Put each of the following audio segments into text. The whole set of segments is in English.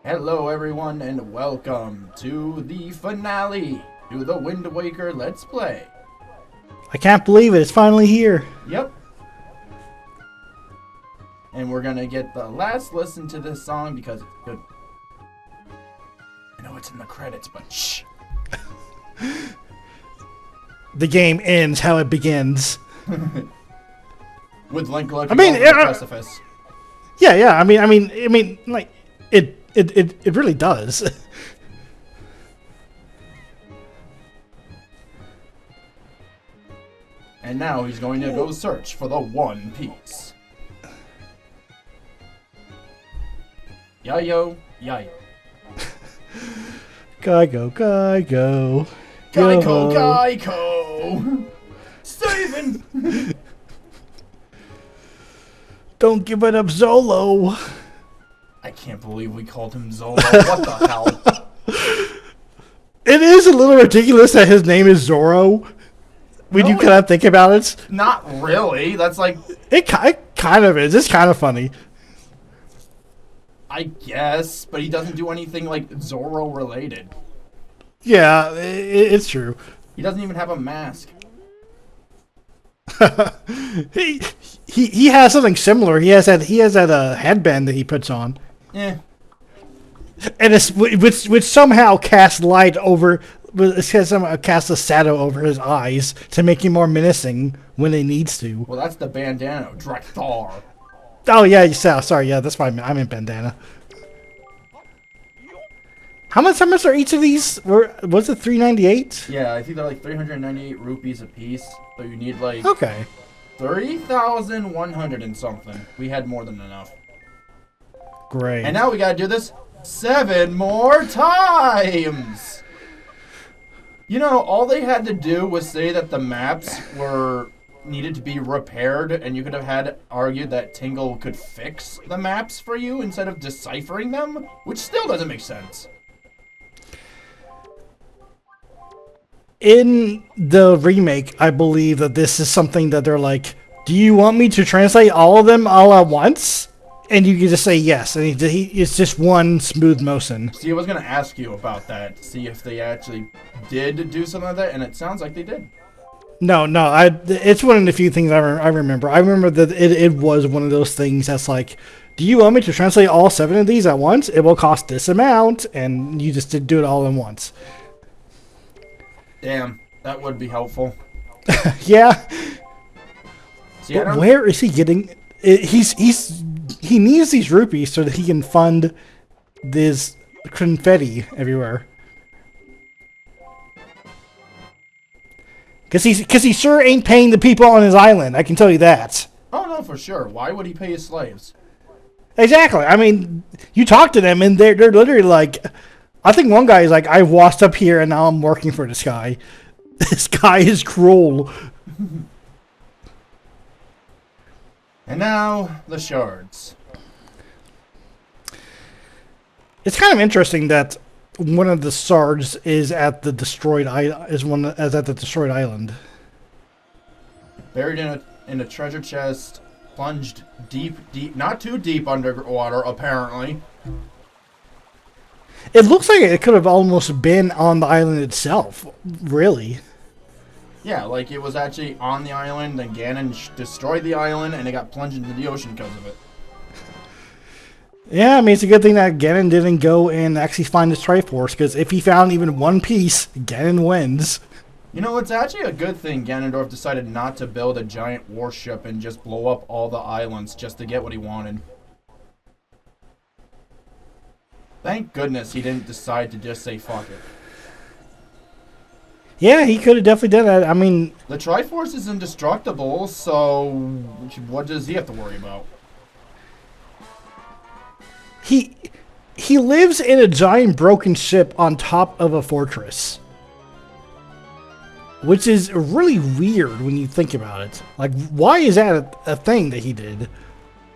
Hello everyone and welcome to the finale to the Wind Waker Let's Play. I can't believe it. It's finally here. Yep. And we're gonna get the last listen to this song because it's good. I know it's in the credits, but shh. The game ends how it begins. With Link looking over the precipice. Yeah. I mean, like it really does. And now he's going to go search for the One Piece. Yayo, yayo. Geigo. Geico, Geico! Steven! Don't give it up, Zolo! I can't believe we called him Zolo. What the hell? It is a little ridiculous that his name is Zoro. When you kind of think about it. Not really. That's like... It kind of is. It's kind of funny. I guess, but he doesn't do anything like Zoro related. Yeah, it's true. He doesn't even have a mask. he has something similar. He has that headband that he puts on. Yeah. And it's which somehow casts light over. It somehow casts a shadow over his eyes to make him more menacing when it needs to. Well, that's the bandana, Drakthar. Oh yeah, sorry, yeah, that's why I meant bandana. How much are each of these? Was it 398? Yeah, I think they're like 398 rupees a piece. So you need like 30,100 and something. We had more than enough. Great. And now we gotta do this 7 more times. You know, all they had to do was say that the maps needed to be repaired, and you could have had argued that Tingle could fix the maps for you instead of deciphering them, which still doesn't make sense. In the remake, I believe that this is something that they're like, do you want me to translate all of them all at once? And you can just say yes, and it's just one smooth motion. See, I was going to ask you about that, see if they actually did do something like that, and it sounds like they did. No, it's one of the few things I remember. I remember that it was one of those things that's like, do you want me to translate all 7 of these at once? It will cost this amount, and you just do it all at once. Damn, that would be helpful. Yeah. See, but where is he getting... He needs these rupees so that he can fund this confetti everywhere. Because he sure ain't paying the people on his island, I can tell you that. Oh, no, for sure. Why would he pay his slaves? Exactly. I mean, you talk to them, and they're literally like... I think one guy is like, I washed up here, and now I'm working for this guy. This guy is cruel. And now, the shards. It's kind of interesting that one of the shards is at the destroyed island. Buried in a treasure chest, plunged deep, not too deep underwater, apparently. It looks like it could have almost been on the island itself, really. Yeah, like it was actually on the island, then Ganon destroyed the island, and it got plunged into the ocean because of it. Yeah, I mean, it's a good thing that Ganon didn't go and actually find this Triforce, because if he found even one piece, Ganon wins. You know, it's actually a good thing Ganondorf decided not to build a giant warship and just blow up all the islands just to get what he wanted. Thank goodness he didn't decide to just say fuck it. Yeah, he could have definitely done that. I mean... The Triforce is indestructible, so what does he have to worry about? He lives in a giant broken ship on top of a fortress. Which is really weird when you think about it. Like, why is that a thing that he did?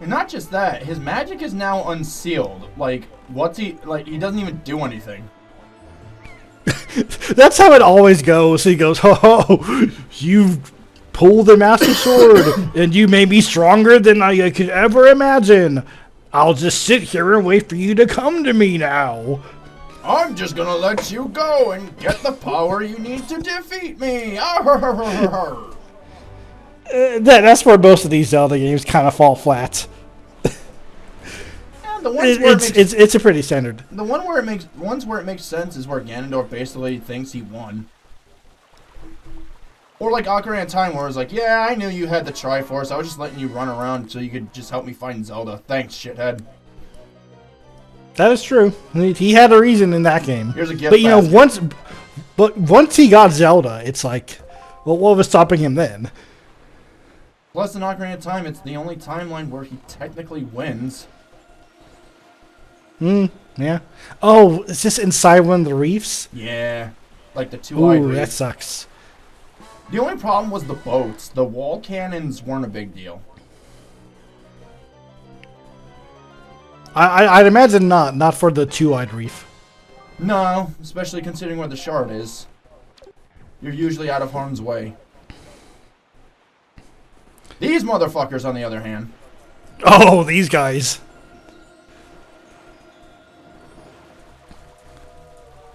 And not just that, his magic is now unsealed. Like, he doesn't even do anything. That's how it always goes. He goes, oh, you pulled the Master Sword, and you may be stronger than I could ever imagine. I'll just sit here and wait for you to come to me now. I'm just gonna let you go and get the power you need to defeat me. That's where most of these Zelda games kind of fall flat. The ones where it's a pretty standard. The ones where it makes sense is where Ganondorf basically thinks he won. Or like Ocarina of Time, where it's like, yeah, I knew you had the Triforce. I was just letting you run around so you could just help me find Zelda. Thanks, shithead. That is true. He had a reason in that game. Here's a gift. But you know, once he got Zelda, it's like, well, what was stopping him then? Plus, in Ocarina of Time, it's the only timeline where he technically wins. Yeah. Oh, is this inside one of the reefs? Yeah. Like the two-eyed reef. Ooh, that sucks. The only problem was the boats. The wall cannons weren't a big deal. I'd imagine not for the two-eyed reef. No, especially considering where the shard is. You're usually out of harm's way. These motherfuckers, on the other hand. Oh, these guys.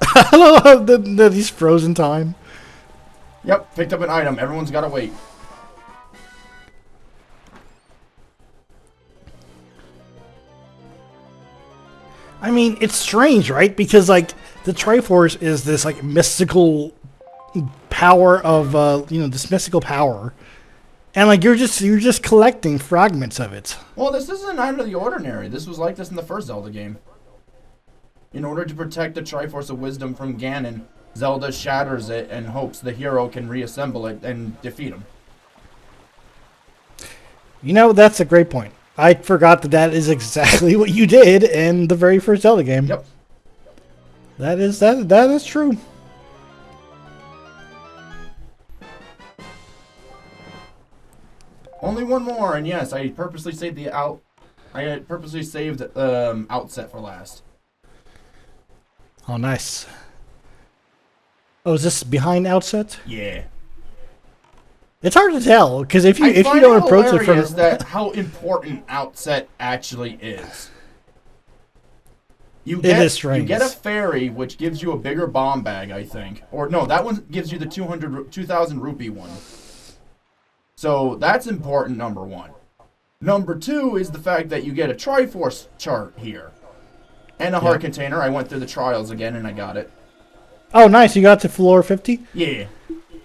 I love these frozen time. Yep, picked up an item. Everyone's got to wait. I mean, it's strange, right? Because like the Triforce is this like mystical power of this mystical power, and like you're just collecting fragments of it. Well, this isn't out of the ordinary. This was like this in the first Zelda game. In order to protect the Triforce of Wisdom from Ganon, Zelda shatters it and hopes the hero can reassemble it and defeat him. You know, that's a great point. I forgot that is exactly what you did in the very first Zelda game. Yep. That is true. Only one more, and yes, I purposely saved Outset for last. Oh, nice. Oh, is this behind Outset? Yeah. It's hard to tell because if you don't approach it from that how important Outset actually is. You get a fairy, which gives you a bigger bomb bag, I think. Or no, that one gives you the 2,000 rupee one. So that's important, number one. Number two is the fact that you get a Triforce chart here. And a heart container. I went through the trials again and I got it. Oh, nice. You got to floor 50? Yeah.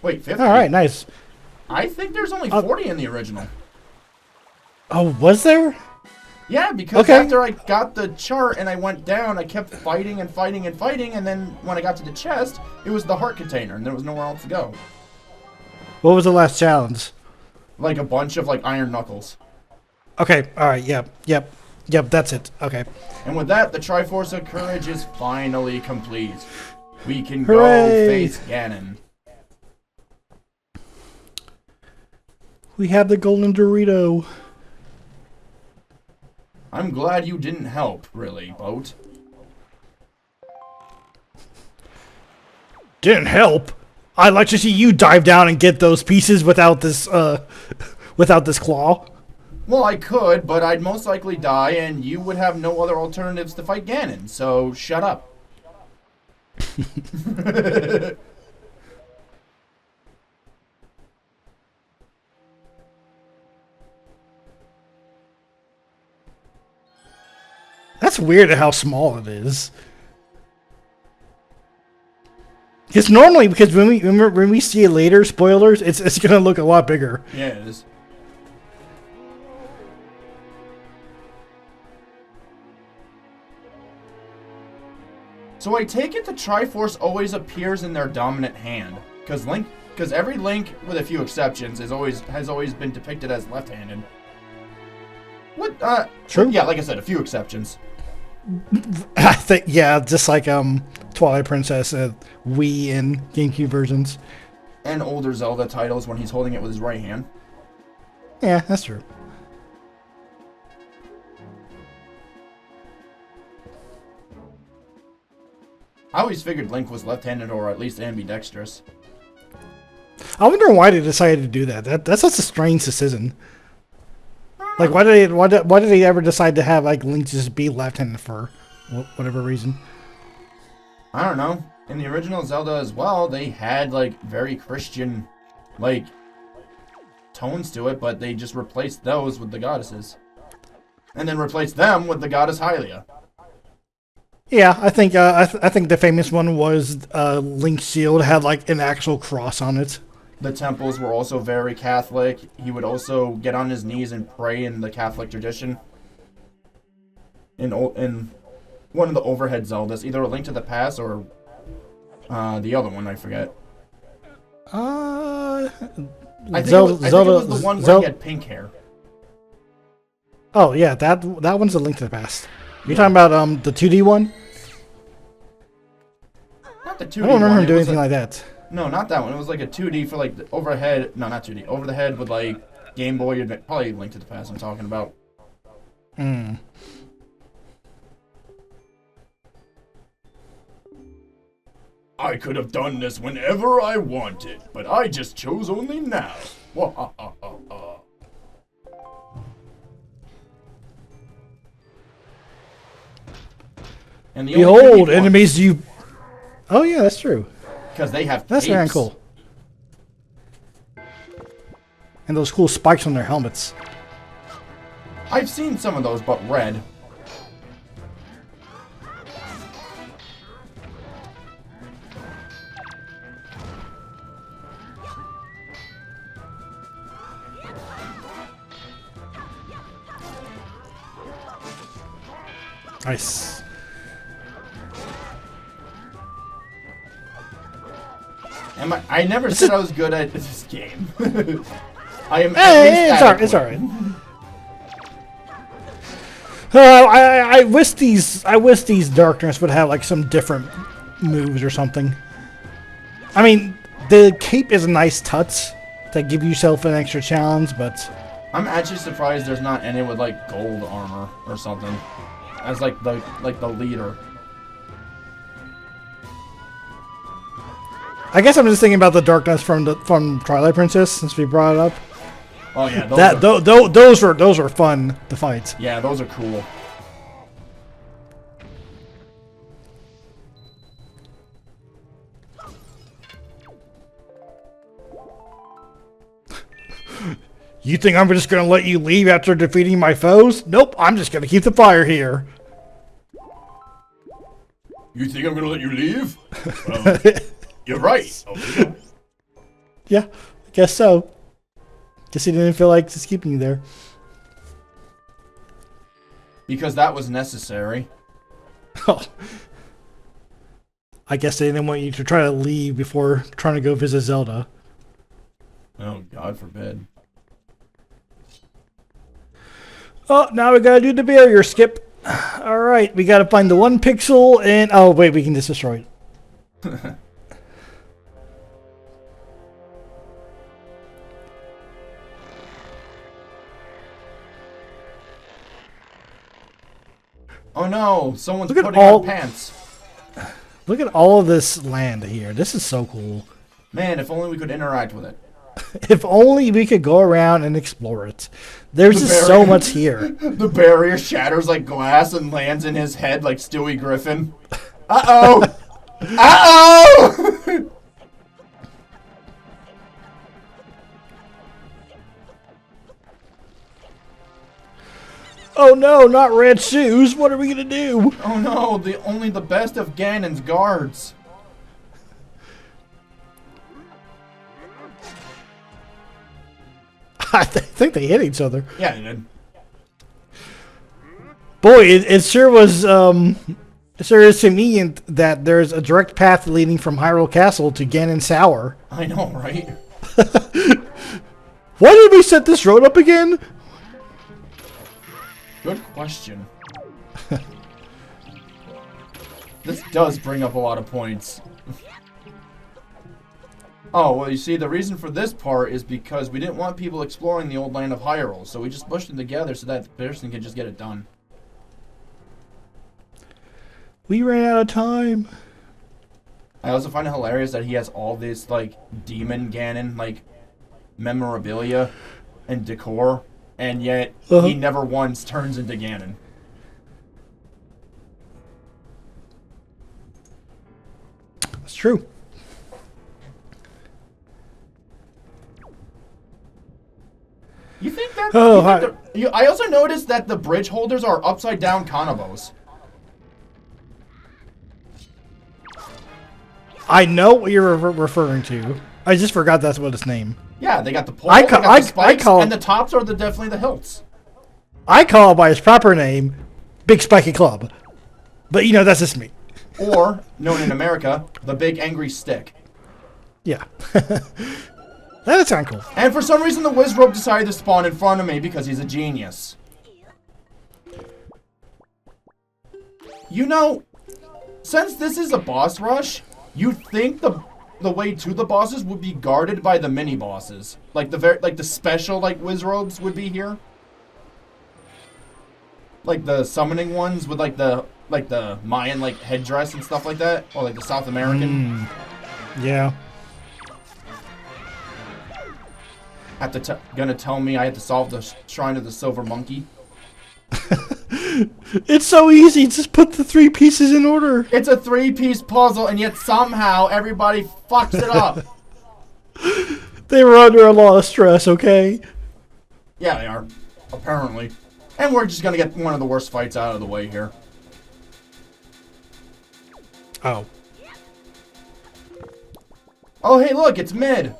Wait, 50? All right, nice. I think there's only 40 in the original. Oh, was there? Yeah, because after I got the chart and I went down, I kept fighting and fighting and fighting, and then when I got to the chest, it was the heart container, and there was nowhere else to go. What was the last challenge? Like a bunch of, iron knuckles. Okay, alright, yep, that's it. Okay. And with that, the Triforce of Courage is finally complete. We can Hooray! Go face Ganon. We have the golden Dorito. I'm glad you didn't help, really, Boat. Didn't help? I'd like to see you dive down and get those pieces without this claw. Well, I could, but I'd most likely die, and you would have no other alternatives to fight Ganon, so shut up. That's weird how small it is. Because normally, when we see it later, spoilers, it's gonna look a lot bigger. Yeah, it is. So I take it the Triforce always appears in their dominant hand, because every Link, with a few exceptions, has always been depicted as left-handed. What? True. Yeah, like I said, a few exceptions. I think just like Twilight Princess, Wii and GameCube versions, and older Zelda titles when he's holding it with his right hand. Yeah, that's true. I always figured Link was left-handed or at least ambidextrous. I wonder why they decided to do that. That's such a strange decision. Like, why did they ever decide to have like Link just be left-handed for whatever reason? I don't know. In the original Zelda as well, they had like very Christian, like, tones to it, but they just replaced those with the goddesses, and then replaced them with the goddess Hylia. Yeah, I think I think the famous one was Link's shield had like an actual cross on it. The temples were also very Catholic. He would also get on his knees and pray in the Catholic tradition. In one of the overhead Zeldas, either A Link to the Past or the other one, I forget. I think Zelda, it was the one where he had pink hair. Oh yeah, that one's A Link to the Past. You're talking about the 2D one? Not the 2D I don't remember one. him doing anything like that. No, not that one. It was like a 2D for like the overhead. No, not 2D. Over the head with like Game Boy Advance. Probably Link to the Past I'm talking about. Hmm. I could have done this whenever I wanted, but I just chose only now. And the Behold, enemies you... Oh yeah, that's true. Because they have That's capes. very cool. And those cool spikes on their helmets. I've seen some of those, but red. Nice. I never said I was good at this game. I am. Hey, it's alright. I wish these darkness would have like some different moves or something. I mean, the cape is a nice touch to give yourself an extra challenge, but I'm actually surprised there's not any with like gold armor or something as like the leader. I guess I'm just thinking about the darkness from Twilight Princess since we brought it up. Oh yeah, those were fun to fight. Yeah, those are cool. You think I'm just gonna let you leave after defeating my foes? Nope, I'm just gonna keep the fire here. You think I'm gonna let you leave? Well, you're right. Oh, yeah, I guess so. Guess he didn't feel like just keeping you there. Because that was necessary. Oh. I guess they didn't want you to try to leave before trying to go visit Zelda. Oh, God forbid. Oh, now we gotta do the barrier skip. Alright, we gotta find the 1 pixel and... Oh, wait, we can just destroy it. Oh no, someone's putting on pants. Look at all of this land here. This is so cool. Man, if only we could interact with it. If only we could go around and explore it. There's just so much here. The barrier shatters like glass and lands in his head like Stewie Griffin. Uh-oh! Uh-oh! Oh no, not red shoes. What are we gonna do? Oh no, only the best of Ganon's guards. I think they hit each other. Yeah, they did. Boy, it sure was, it sure is convenient that there's a direct path leading from Hyrule Castle to Ganon's Tower. I know, right? Why did we set this road up again? Good question. This does bring up a lot of points. Oh, well, you see, the reason for this part is because we didn't want people exploring the old land of Hyrule, so we just pushed them together so that the person can just get it done. We ran out of time. I also find it hilarious that he has all this, like, demon Ganon, like, memorabilia and decor. and yet Uh-huh. he never once turns into Ganon. That's true. You think that? Oh, I also noticed that the bridge holders are upside down Kanabos. I know what you're referring to. I just forgot that's what its name. Yeah, they got the pole, I they ca- got the spikes, call- and the tops are definitely the hilts. I call it by its proper name, Big Spiky Club. But, that's just me. Or, known in America, the Big Angry Stick. Yeah. That is kind of cool. And for some reason, the Wizrobe decided to spawn in front of me because he's a genius. Since this is a boss rush, you'd think the way to the bosses would be guarded by the mini bosses, like the special Wizrobes would be here, like the summoning ones with like the Mayan headdress and stuff like that, or like the South American. Yeah. Gonna tell me I had to solve the Shrine of the Silver Monkey. It's so easy. Just put the 3 pieces in order. It's a 3-piece puzzle, and yet somehow everybody fucks it up. They were under a lot of stress, okay? Yeah, they are. Apparently. And we're just gonna get one of the worst fights out of the way here. Oh. Oh, hey, look, it's mid.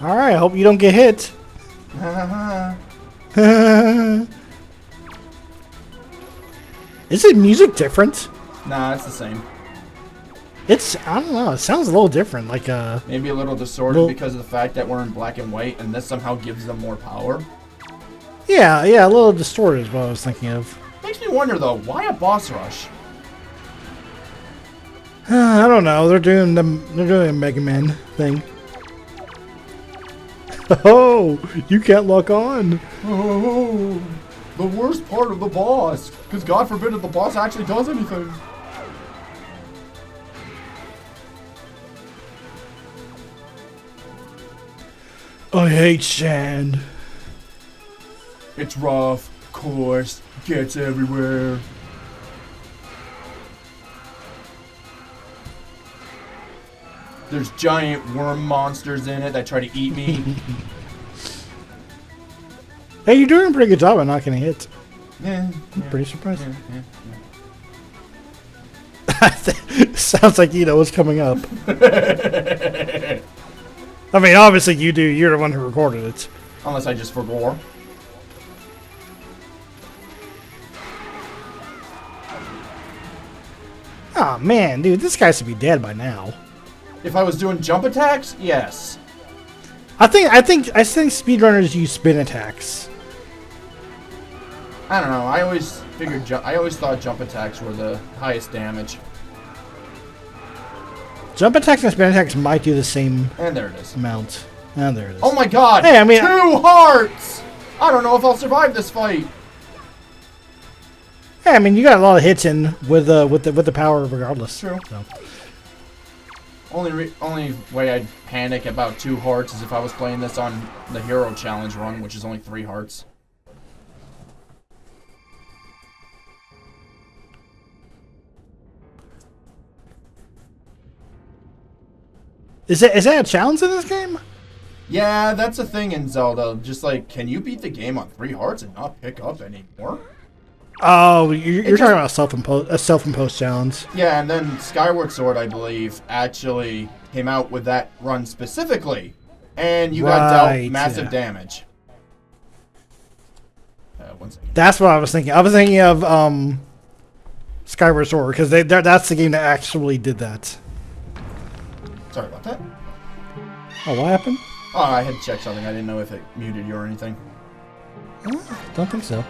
Alright, I hope you don't get hit. Is it music different? Nah, it's the same. I don't know, it sounds a little different. Maybe a little distorted because of the fact that we're in black and white, and this somehow gives them more power. Yeah, a little distorted is what I was thinking of. Makes me wonder, though, why a boss rush? I don't know, they're doing a Mega Man thing. Oh, you can't lock on. Oh, the worst part of the boss. Because God forbid if the boss actually does anything. I hate sand. It's rough, coarse, gets everywhere. There's giant worm monsters in it that try to eat me. Hey, you're doing a pretty good job at not getting hit. Yeah, I'm pretty surprised. yeah. Sounds like you know what's coming up. I mean, obviously you do. You're the one who recorded it. Unless I just forgot. Oh man, dude, this guy should be dead by now. If I was doing jump attacks, yes. I think speedrunners use spin attacks. I don't know. I always thought jump attacks were the highest damage. Jump attacks and spin attacks might do the same And there it is. amount. And there it is. Oh my god! Hey, I mean, 2 hearts! I don't know if I'll survive this fight. Hey, I mean, you got a lot of hits in with the power regardless. True. So. Only way I'd panic about 2 hearts is if I was playing this on the Hero Challenge run, which is only 3 hearts. Is that a challenge in this game? Yeah, that's a thing in Zelda. Just like, can you beat the game on 3 hearts and not pick up anymore? Oh, you're talking about a self-imposed challenge. Yeah, and then Skyward Sword, I believe, actually came out with that run specifically. And you got dealt massive damage. One second. That's what I was thinking. I was thinking of Skyward Sword, because that's the game that actually did that. Sorry about that. Oh, what happened? Oh, I had to check something. I didn't know if it muted you or anything. Oh, don't think so.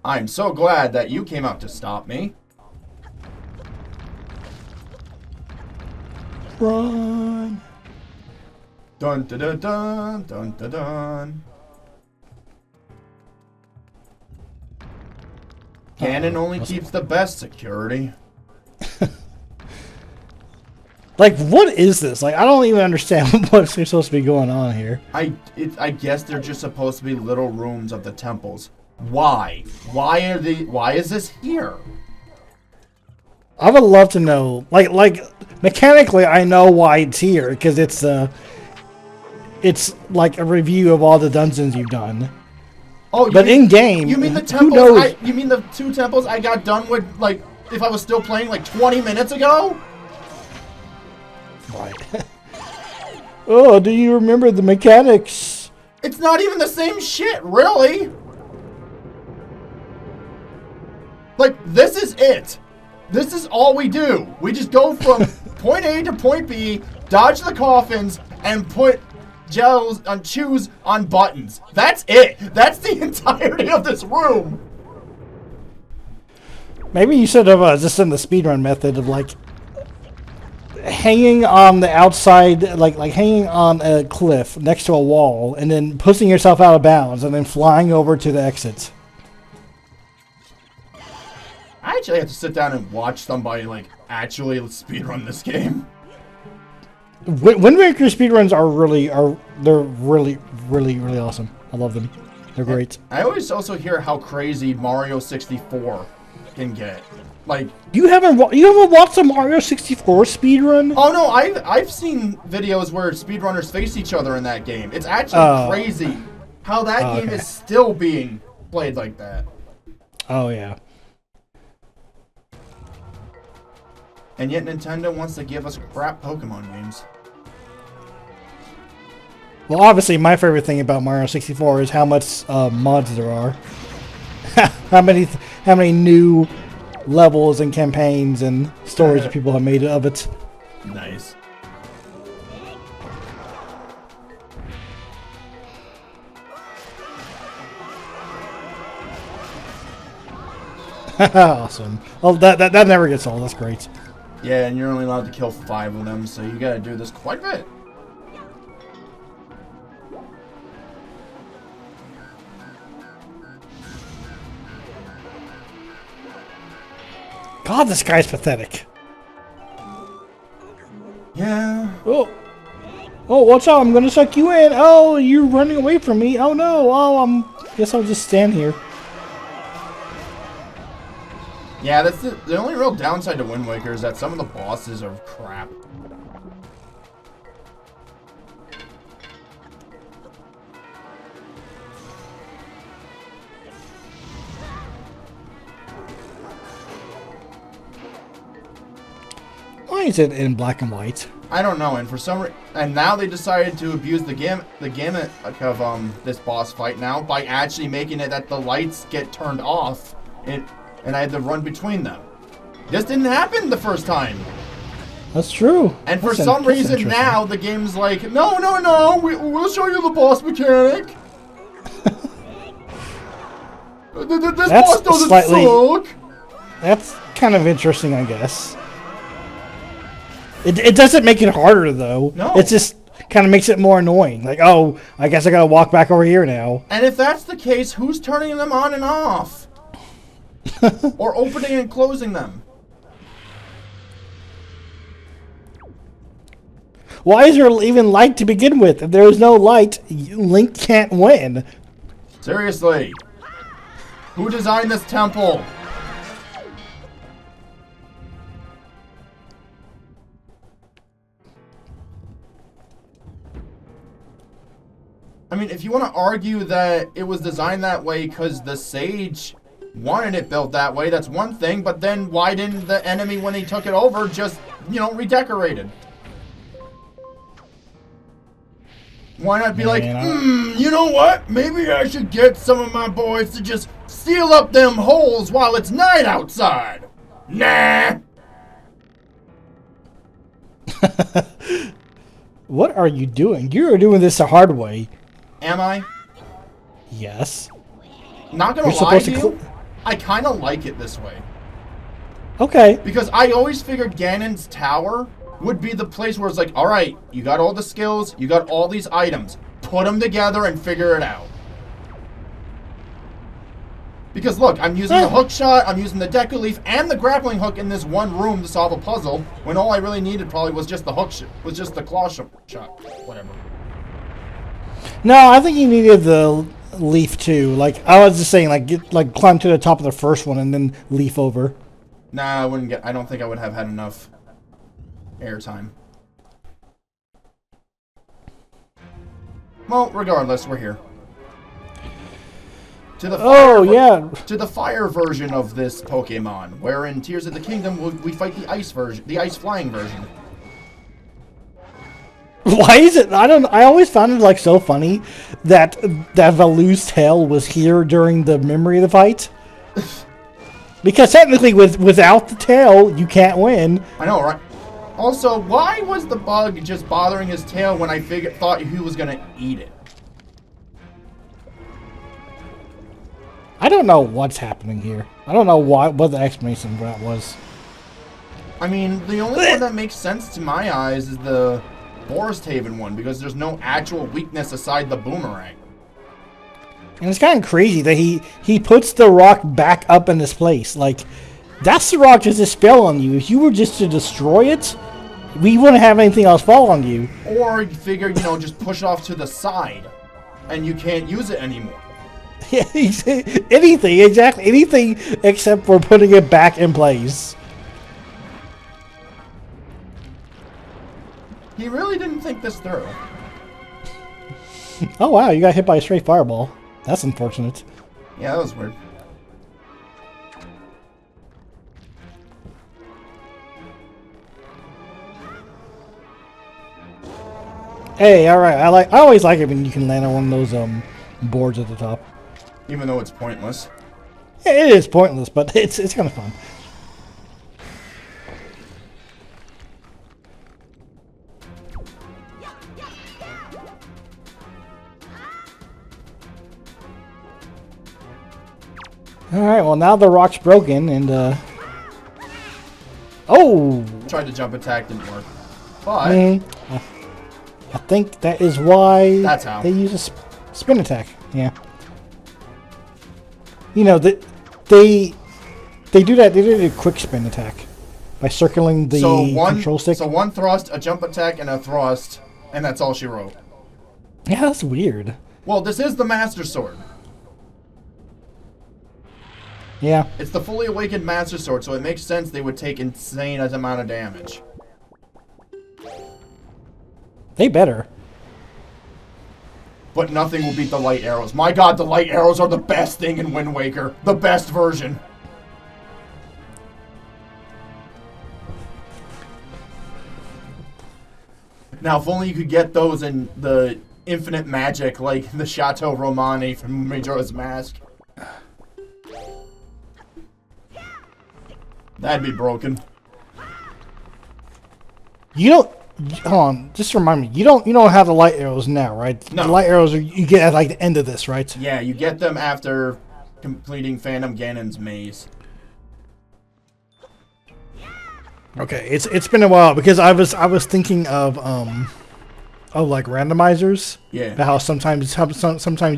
I'm so glad that you came out to stop me. Run. Dun dun dun dun dun dun dun. Ganon only keeps the best security. Like, what is this? Like, I don't even understand what's supposed to be going on here. I guess they're just supposed to be little rooms of the temples. Why? Why is this here? I would love to know. Like mechanically, I know why it's here because it's like a review of all the dungeons you've done. Oh, but in game, you mean the temples? You mean the 2 temples I got done with? Like, if I was still playing like 20 minutes ago? Right. Oh, do you remember the mechanics? It's not even the same shit, really. Like, this is it. This is all we do. We just go from point A to point B, dodge the coffins, and put gels on chews on buttons. That's it. That's the entirety of this room. Maybe you should have just done the speedrun method of like hanging on the outside, like hanging on a cliff next to a wall, and then pushing yourself out of bounds, and then flying over to the exit. I actually have to sit down and watch somebody like actually speedrun this game. Wind Waker speedruns they're really awesome. I love them. They're great. I always also hear how crazy Mario 64 can get. Like, you haven't watched a Mario 64 speedrun? Oh no, I've seen videos where speedrunners face each other in that game. It's actually crazy how that game is still being played like that. Oh yeah. And yet Nintendo wants to give us crap Pokemon games. Well, obviously, my favorite thing about Mario 64 is how much mods there are. how many new levels and campaigns and stories that people have made of it. Nice. Awesome. Oh, that never gets old. That's great. Yeah, and you're only allowed to kill 5 of them, so you gotta do this quite a bit. God, this guy's pathetic. Yeah. Oh, watch out! I'm gonna suck you in. Oh, you're running away from me. Oh no. Oh, guess I'll just stand here. Yeah, that's the only real downside to Wind Waker is that some of the bosses are crap. Why is it in black and white? I don't know, and for some and now they decided to abuse the gamut of this boss fight now by actually making it that the lights get turned off, and I had to run between them. This didn't happen the first time. That's true. And for some reason now the game's like, no, we'll show you the boss mechanic. This boss doesn't suck. That's kind of interesting, I guess. It doesn't make it harder, though. No. It just kind of makes it more annoying. Like, oh, I guess I gotta walk back over here now. And if that's the case, who's turning them on and off? Or opening and closing them? Why is there even light to begin with? If there is no light, Link can't win. Seriously. Who designed this temple? I mean, if you want to argue that it was designed that way because the sage wanted it built that way, that's one thing, but then why didn't the enemy, when he took it over, just, redecorate it? Why not be like, you know what? Maybe I should get some of my boys to just seal up them holes while it's night outside. Nah. What are you doing? You're doing this the hard way. Am I? Yes. Not gonna lie to you, I kind of like it this way. Okay. Because I always figured Ganon's tower would be the place where it's like, all right, you got all the skills, you got all these items, put them together and figure it out. Because look, I'm using the hook shot, I'm using the Deku Leaf, and the grappling hook in this one room to solve a puzzle, when all I really needed probably was just the hook shot, was just the claw shot. Whatever. No, I think you needed the leaf too. Like I was just saying, like climb to the top of the first one and then leaf over. Nah, I wouldn't get. I don't think I would have had enough airtime. Well, regardless, we're here. To the to the fire version of this Pokemon, where in Tears of the Kingdom we fight the ice version, the ice flying version. Why is it? I always found it like so funny that Valu's tail was here during the memory of the fight. Because technically, without the tail, you can't win. I know, right? Also, why was the bug just bothering his tail when I thought he was gonna eat it? I don't know what's happening here. I don't know what the explanation for that was. I mean, the only one that makes sense to my eyes is the Forest Haven one, because there's no actual weakness aside the boomerang. And it's kind of crazy that he puts the rock back up in this place. Like, that's the rock just a spell on you. If you were just to destroy it, we wouldn't have anything else fall on you. Or you figure, just push it off to the side, and you can't use it anymore. Yeah, anything, exactly. Anything except for putting it back in place. He really didn't think this through. Oh wow, you got hit by a straight fireball. That's unfortunate. Yeah, that was weird. Hey, alright, I always like it when you can land on one of those boards at the top. Even though it's pointless. Yeah, it is pointless, but it's kind of fun. Alright, well now the rock's broken and oh! Tried to jump attack, didn't work. But I think that is why that's how they use a spin attack. Yeah. They do that. They did a quick spin attack by circling the control stick. So one thrust, a jump attack, and a thrust, and that's all she wrote. Yeah, that's weird. Well, this is the Master Sword. Yeah. It's the fully awakened Master Sword, so it makes sense they would take insane amount of damage. They better. But nothing will beat the light arrows. My god, the light arrows are the best thing in Wind Waker. The best version. Now, if only you could get those in the infinite magic, like the Chateau Romane from Majora's Mask. That'd be broken. You don't... Hold on, just remind me. You don't have the light arrows now, right? No. The light arrows you get at like the end of this, right? Yeah, you get them after completing Phantom Ganon's maze. Okay, it's been a while because I was thinking of like randomizers. Yeah. About how sometimes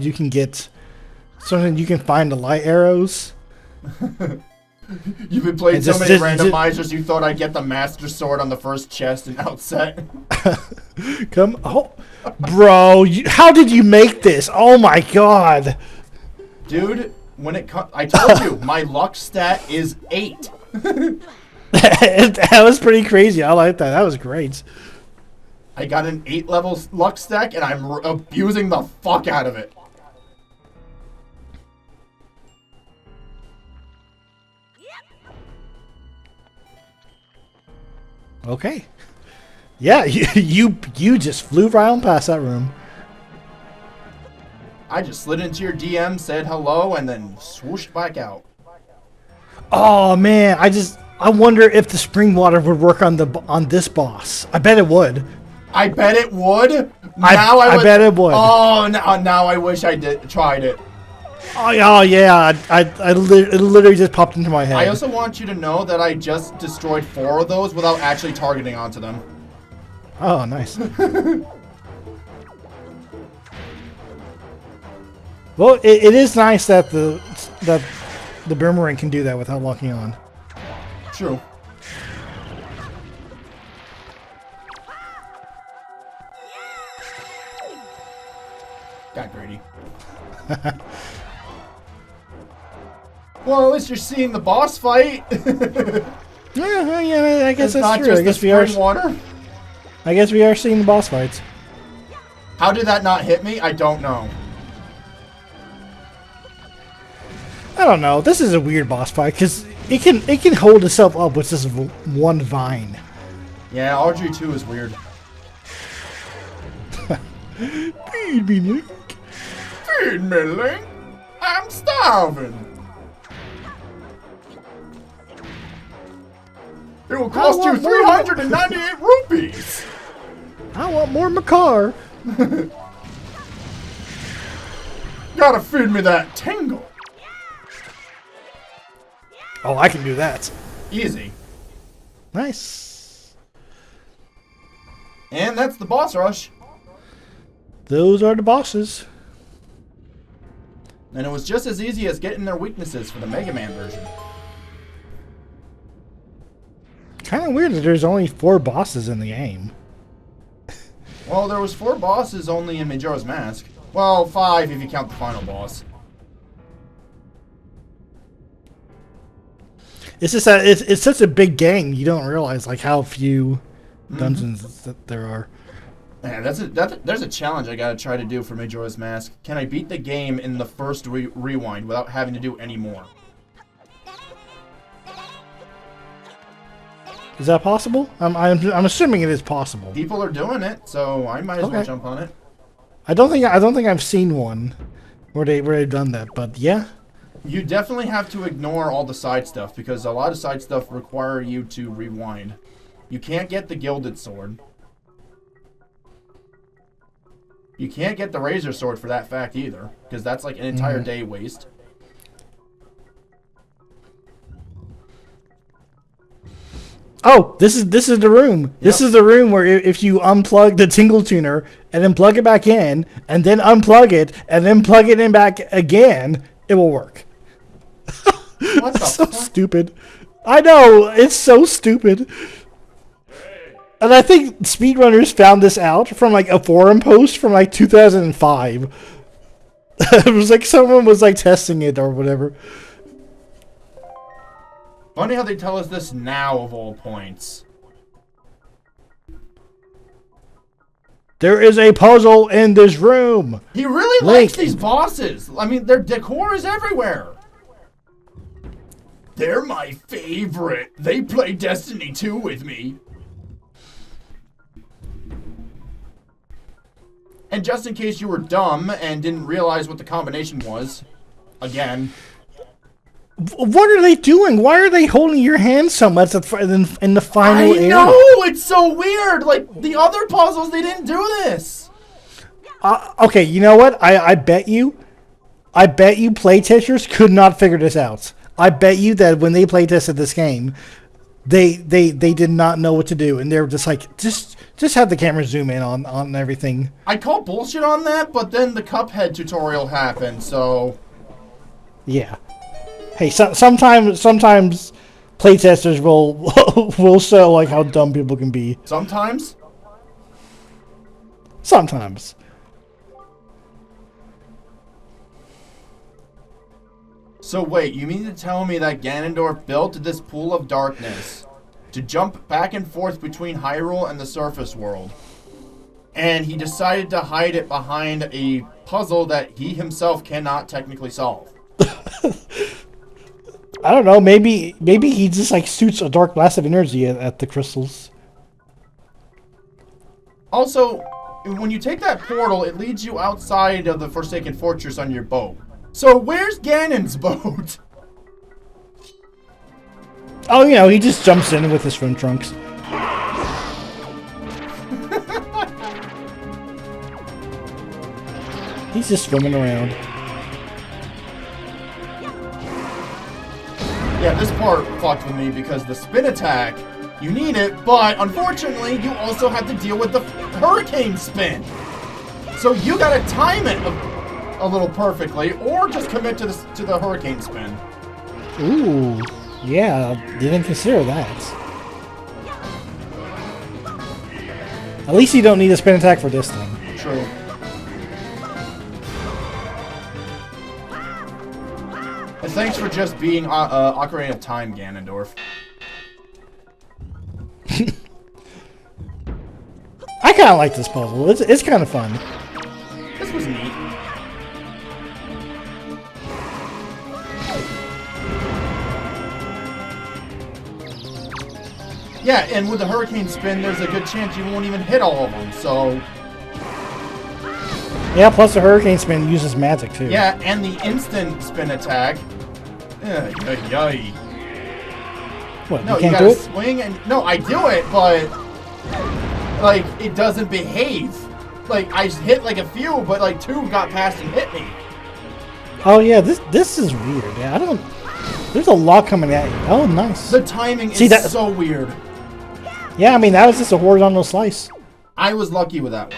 you can find the light arrows. You've been playing so many randomizers, you thought I'd get the Master Sword on the first chest and outset. Bro, how did you make this? Oh my god. Dude, I told you, my luck stat is 8. That was pretty crazy. I like that. That was great. I got an 8 level luck stack and I'm abusing the fuck out of it. Okay. Yeah, you just flew right on past that room. I just slid into your DM, said hello, and then swooshed back out. Oh man, I wonder if the spring water would work on this boss. I bet it would. I bet it would. I bet it would. Oh, now I wish I tried it. Oh yeah, it literally just popped into my head. I also want you to know that I just destroyed 4 of those without actually targeting onto them. Oh, nice. Well, it is nice that The boomerang can do that without locking on. True. Got greedy. Well, at least you're seeing the boss fight. Yeah, I guess it's that's not true. Just I guess the spring water. I guess we are seeing the boss fights. How did that not hit me? I don't know. I don't know. This is a weird boss fight because it can hold itself up with just one vine. Yeah, RG2 is weird. Feed me, Link. Feed me, Link. I'm starving. It will cost you 398 rupees. I want more Makar. Gotta feed me that tingle. Oh, I can do that. Easy. Nice. And that's the boss rush. Those are the bosses. And it was just as easy as getting their weaknesses for the Mega Man version. Kind of weird that there's only 4 bosses in the game. Well, there was 4 bosses only in Majora's Mask. Well, 5 if you count the final boss. It's just that it's such a big game, you don't realize like how few dungeons that there are. Man, there's a challenge I gotta try to do for Majora's Mask. Can I beat the game in the first rewind without having to do any more? Is that possible? I'm assuming it is possible. People are doing it, so I might as well jump on it. I don't think I've seen one where they've done that, but yeah. You definitely have to ignore all the side stuff because a lot of side stuff require you to rewind. You can't get the gilded sword. You can't get the razor sword for that fact either, because that's like an entire day waste. Oh, this is the room. Yep. This is the room where if you unplug the tingle tuner and then plug it back in and then unplug it and then plug it in back again, it will work. What the so fuck? stupid. I know, it's so stupid. And I think speedrunners found this out from like a forum post from like 2005. It was like someone was like testing it or whatever. Funny how they tell us this now of all points. There is a puzzle in this room. He really likes these bosses. I mean, their decor is everywhere. They're my favorite. They play Destiny 2 with me. And just in case you were dumb and didn't realize what the combination was, again. What are they doing? Why are they holding your hand so much in the final area? I know! It's so weird! Like, the other puzzles, they didn't do this! Okay, you know what? I bet you playtesters could not figure this out. I bet you that when they playtested this game, they did not know what to do, and they were just like, just have the camera zoom in on everything. I call bullshit on that, but then the Cuphead tutorial happened, so... Yeah. Hey, sometimes playtesters will show like how dumb people can be. Sometimes? Sometimes. So wait, you mean to tell me that Ganondorf built this pool of darkness to jump back and forth between Hyrule and the surface world, and he decided to hide it behind a puzzle that he himself cannot technically solve? I don't know. Maybe he just like shoots a dark blast of energy at the crystals. Also, when you take that portal, it leads you outside of the Forsaken Fortress on your boat. So where's Ganon's boat? Oh, you know, he just jumps in with his swim trunks. He's just swimming around. Yeah, this part fucked with me because the spin attack, you need it, but unfortunately, you also have to deal with the hurricane spin. So you gotta time it a little perfectly, or just commit to the hurricane spin. Ooh, yeah, didn't consider that. At least you don't need a spin attack for this thing. True. And thanks for just being Ocarina of Time, Ganondorf. I kind of like this puzzle. It's kind of fun. This was neat. Yeah, and with the hurricane spin, there's a good chance you won't even hit all of them, so... Yeah, plus the hurricane spin uses magic, too. Yeah, and the instant spin attack. Yay. What, No, you you can't gotta do it? swing and... No, I do it, but... Like, it doesn't behave. Like, I hit like a few, but like 2 got past and hit me. Oh, yeah, this is weird. Yeah, I don't... There's a lot coming at you. Oh, nice. The timing is so weird. Yeah, I mean, that was just a horizontal slice. I was lucky with that one.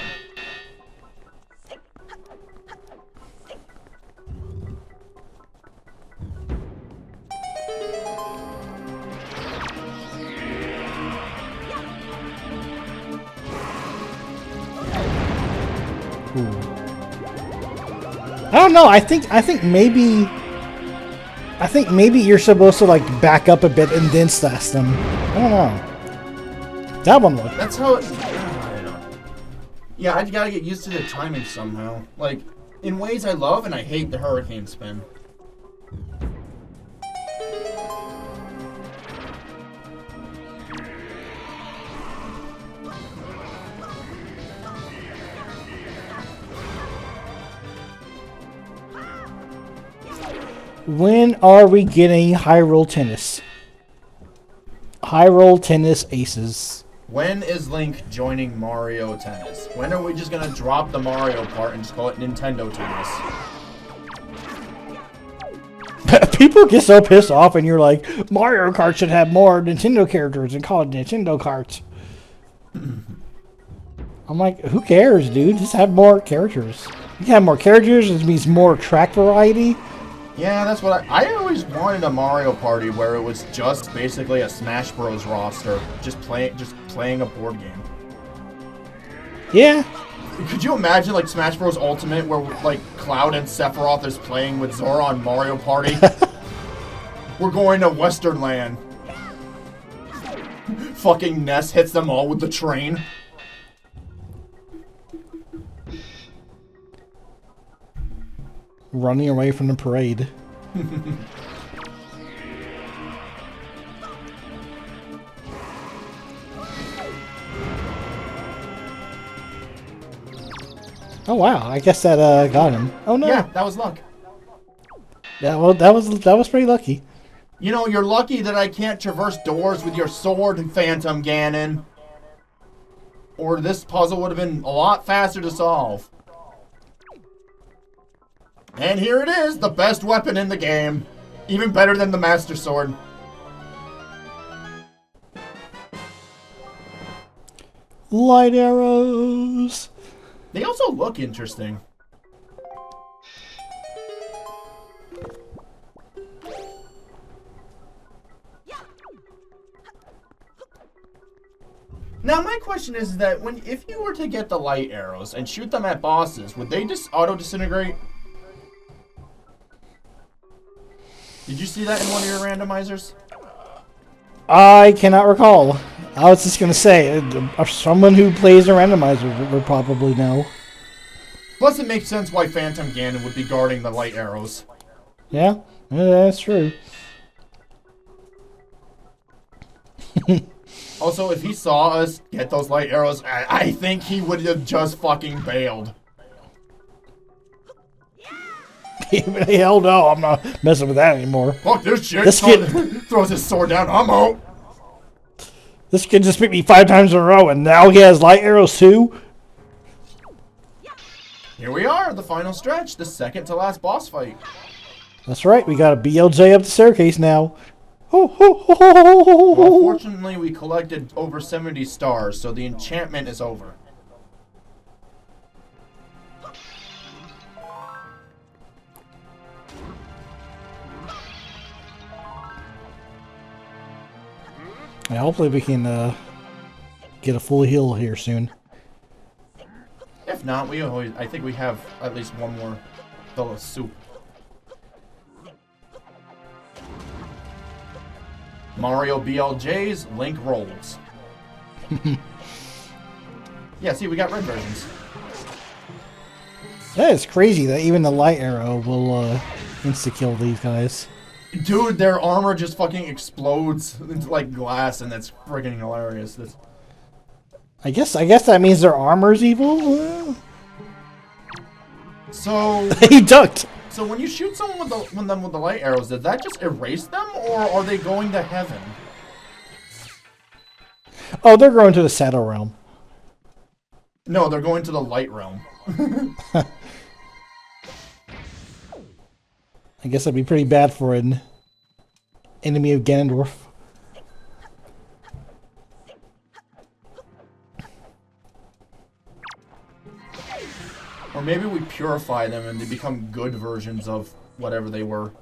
Ooh. I don't know. I think maybe you're supposed to like back up a bit and then slash them. I don't know. That one looked. That's how it... I don't know. Yeah, I gotta get used to the timing somehow. Like, in ways I love and I hate the hurricane spin. When are we getting Hyrule Tennis? Hyrule Tennis Aces. When is Link joining Mario Tennis? When are we just gonna drop the Mario part and just call it Nintendo Tennis? People get so pissed off and you're like, Mario Kart should have more Nintendo characters and call it Nintendo Kart. I'm like, who cares, dude? Just have more characters. You can have more characters, it means more track variety. Yeah, that's what I always wanted a Mario Party where it was just basically a Smash Bros. Roster, just playing a board game. Yeah. Could you imagine like Smash Bros. Ultimate where like Cloud and Sephiroth is playing with Zora on Mario Party? We're going to Western Land. Fucking Ness hits them all with the train. Running away from the parade. Oh wow! I guess that got him. Oh no! Yeah, that was luck. Yeah, well, that was pretty lucky. You know, you're lucky that I can't traverse doors with your sword, Phantom Ganon. Or this puzzle would have been a lot faster to solve. And here it is, the best weapon in the game. Even better than the Master Sword. Light arrows. They also look interesting. Now my question is that if you were to get the light arrows and shoot them at bosses, would they just auto-disintegrate? Did you see that in one of your randomizers? I cannot recall. I was just gonna say, someone who plays a randomizer would probably know. Plus, it makes sense why Phantom Ganon would be guarding the light arrows. Yeah, that's true. Also, if he saw us get those light arrows, I think he would have just fucking bailed. Hell no, I'm not messing with that anymore. Fuck this shit. This kid throws his sword down. I'm out. This kid just beat me 5 times in a row, and now he has light arrows too? Here we are, the final stretch, the second to last boss fight. That's right, we got a BLJ up the staircase now. Well, fortunately, we collected over 70 stars, so the enchantment is over. Yeah, hopefully we can get a full heal here soon. If not, I think we have at least one more fill of soup. Mario BLJ's Link rolls. Yeah, see, we got red versions. That is crazy that even the light arrow will insta-kill these guys. Dude, their armor just fucking explodes into like glass, and that's friggin' hilarious. I guess that means their armor's evil. So He ducked. So when you shoot someone with the light arrows, does that just erase them, or are they going to heaven? Oh, they're going to the Shadow Realm. No, they're going to the light realm. I guess that'd be pretty bad for an enemy of Ganondorf. Or maybe we purify them and they become good versions of whatever they were.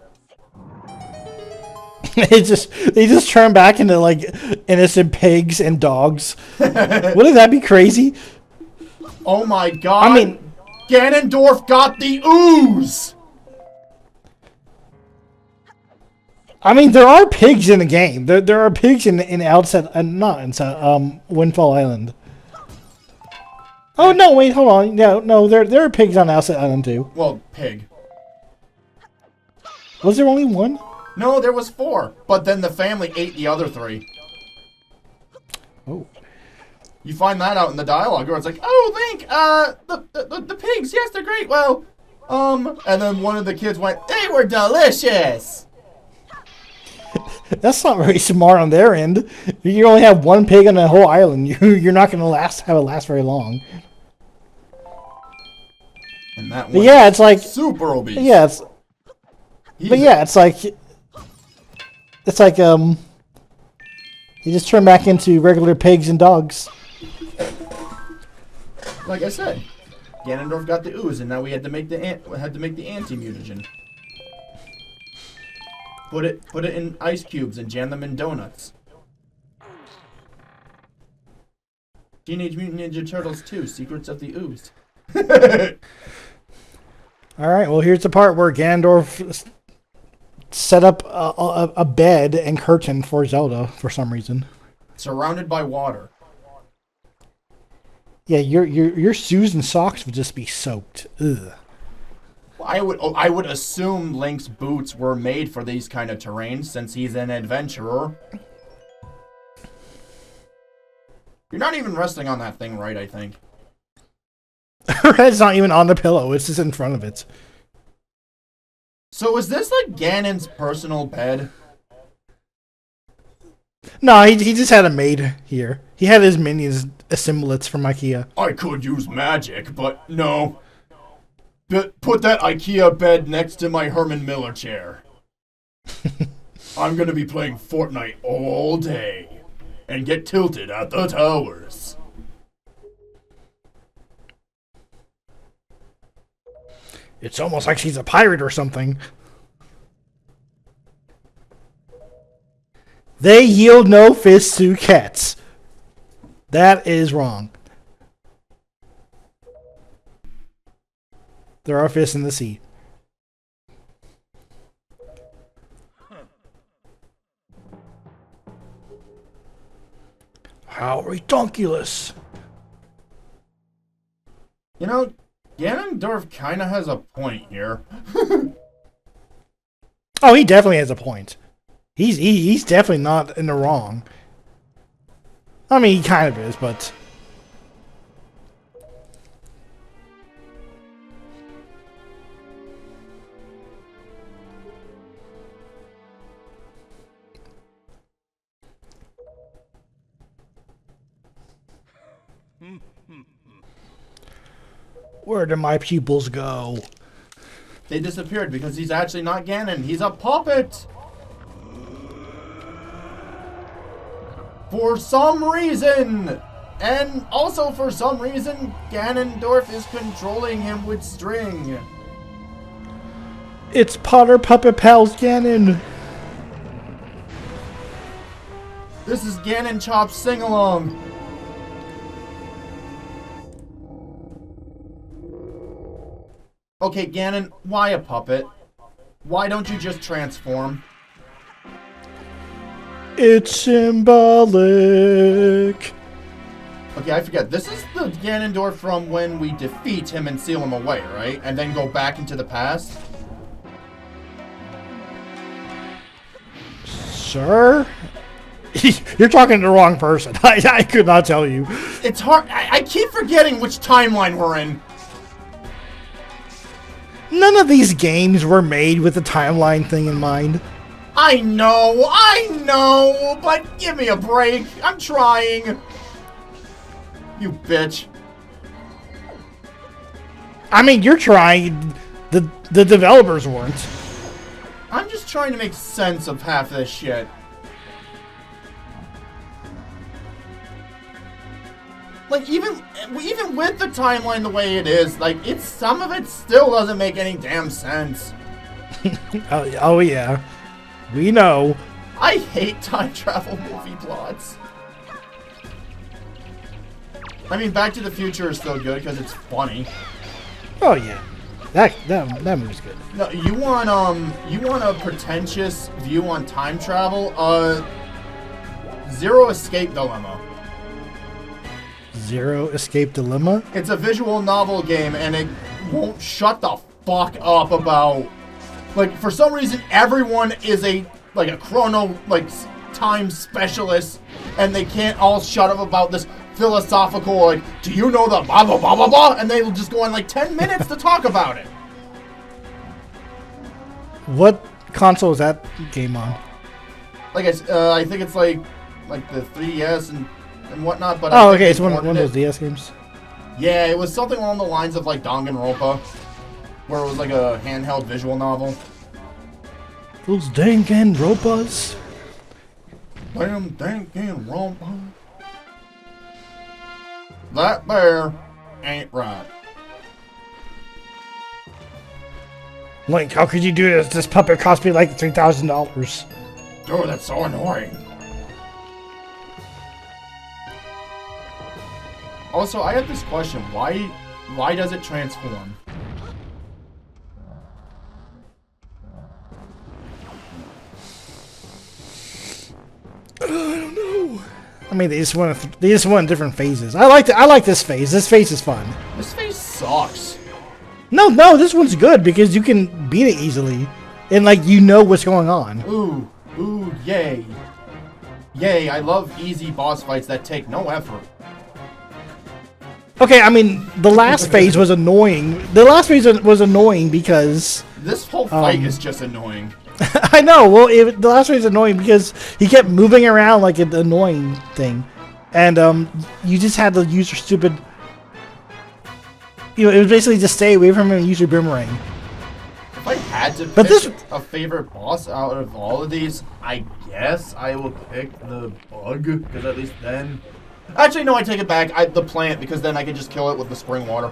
they just turn back into like innocent pigs and dogs. Wouldn't that be crazy? Oh my god! I mean, Ganondorf got the ooze! I mean, there are pigs in the game. There are pigs in outside, not inside, Windfall Island. Oh no! Wait, hold on. No, there are pigs on Outside Island too. Well, pig. Was there only one? No, there was 4, but then the family ate the other 3. Oh. You find that out in the dialogue where it's like, "Oh, Link, the pigs, yes, they're great. Well, and then one of the kids went, they were delicious." That's not very smart on their end. You only have one pig on the whole island. You're not going to have it last very long. And that But one, yeah, it's like super obese. Yeah, it's like you just turn back into regular pigs and dogs. Like I said, Ganondorf got the ooze, and now we had to make the anti-mutagen. Put it in ice cubes and jam them in donuts. Teenage Mutant Ninja Turtles 2: Secrets of the Ooze. All right, well here's the part where Ganondorf set up a bed and curtain for Zelda for some reason. Surrounded by water. Yeah, your shoes and socks would just be soaked. Ugh. I would assume Link's boots were made for these kind of terrains since he's an adventurer. You're not even resting on that thing right, I think. Her head's not even on the pillow, it's just in front of it. So is this like Ganon's personal bed? No, he just had a maid here. He had his minions assemblats from IKEA. I could use magic, but no. Put that IKEA bed next to my Herman Miller chair. I'm gonna be playing Fortnite all day and get tilted at the towers. It's almost like she's a pirate or something. They yield no fists to cats. That is wrong. There are fists in the sea. How ridiculous. You know, Ganondorf kind of has a point here. Oh, he definitely has a point. He's definitely not in the wrong. I mean, he kind of is, but... Where did my pupils go? They disappeared because he's actually not Ganon. He's a puppet. For some reason. And also for some reason, Ganondorf is controlling him with string. It's Potter Puppet Pals Ganon. This is Ganon Chop's sing-along. Okay, Ganon, why a puppet? Why don't you just transform? It's symbolic. Okay, I forget. This is the Ganondorf from when we defeat him and seal him away, right? And then go back into the past? Sir? You're talking to the wrong person. I could not tell you. It's hard. I keep forgetting which timeline we're in. None of these games were made with the timeline thing in mind. I know, but give me a break. I'm trying. You bitch. I mean, you're trying. The developers weren't. I'm just trying to make sense of half this shit. Like, even with the timeline the way it is, like, some of it still doesn't make any damn sense. Oh yeah. We know. I hate time travel movie plots. I mean, Back to the Future is still good because it's funny. Oh yeah. That movie's good. No, you want a pretentious view on time travel? Zero Escape Dilemma. Zero Escape Dilemma? It's a visual novel game, and it won't shut the fuck up about... Like, for some reason, everyone is a chrono, time specialist, and they can't all shut up about this philosophical, like, do you know the blah, blah, blah, blah, blah? And they will just go on, 10 minutes to talk about it. What console is that game on? I think it's, like the 3DS and whatnot, but... Oh, okay, it's one of those DS games? Yeah, it was something along the lines of, Danganronpa, where it was, a handheld visual novel. Those Danganronpas? Damn Danganronpa. That bear ain't right. Link, how could you do this? This puppet cost me like $3,000. Dude, that's so annoying. Also, I have this question. Why does it transform? I don't know. I mean, they just want different phases. I like this phase. This phase is fun. This phase sucks. No, this one's good because you can beat it easily, and you know what's going on. Ooh, yay. Yay, I love easy boss fights that take no effort. Okay, I mean, the last phase was annoying. The last phase was annoying because... This whole fight is just annoying. I know, well, the last phase was annoying because he kept moving around like an annoying thing. And you just had to use your stupid... it was basically just stay away from him and use your boomerang. If I had to pick a favorite boss out of all of these, I guess I will pick the bug, because at least then... Actually, no, I take it back. The plant, because then I can just kill it with the spring water.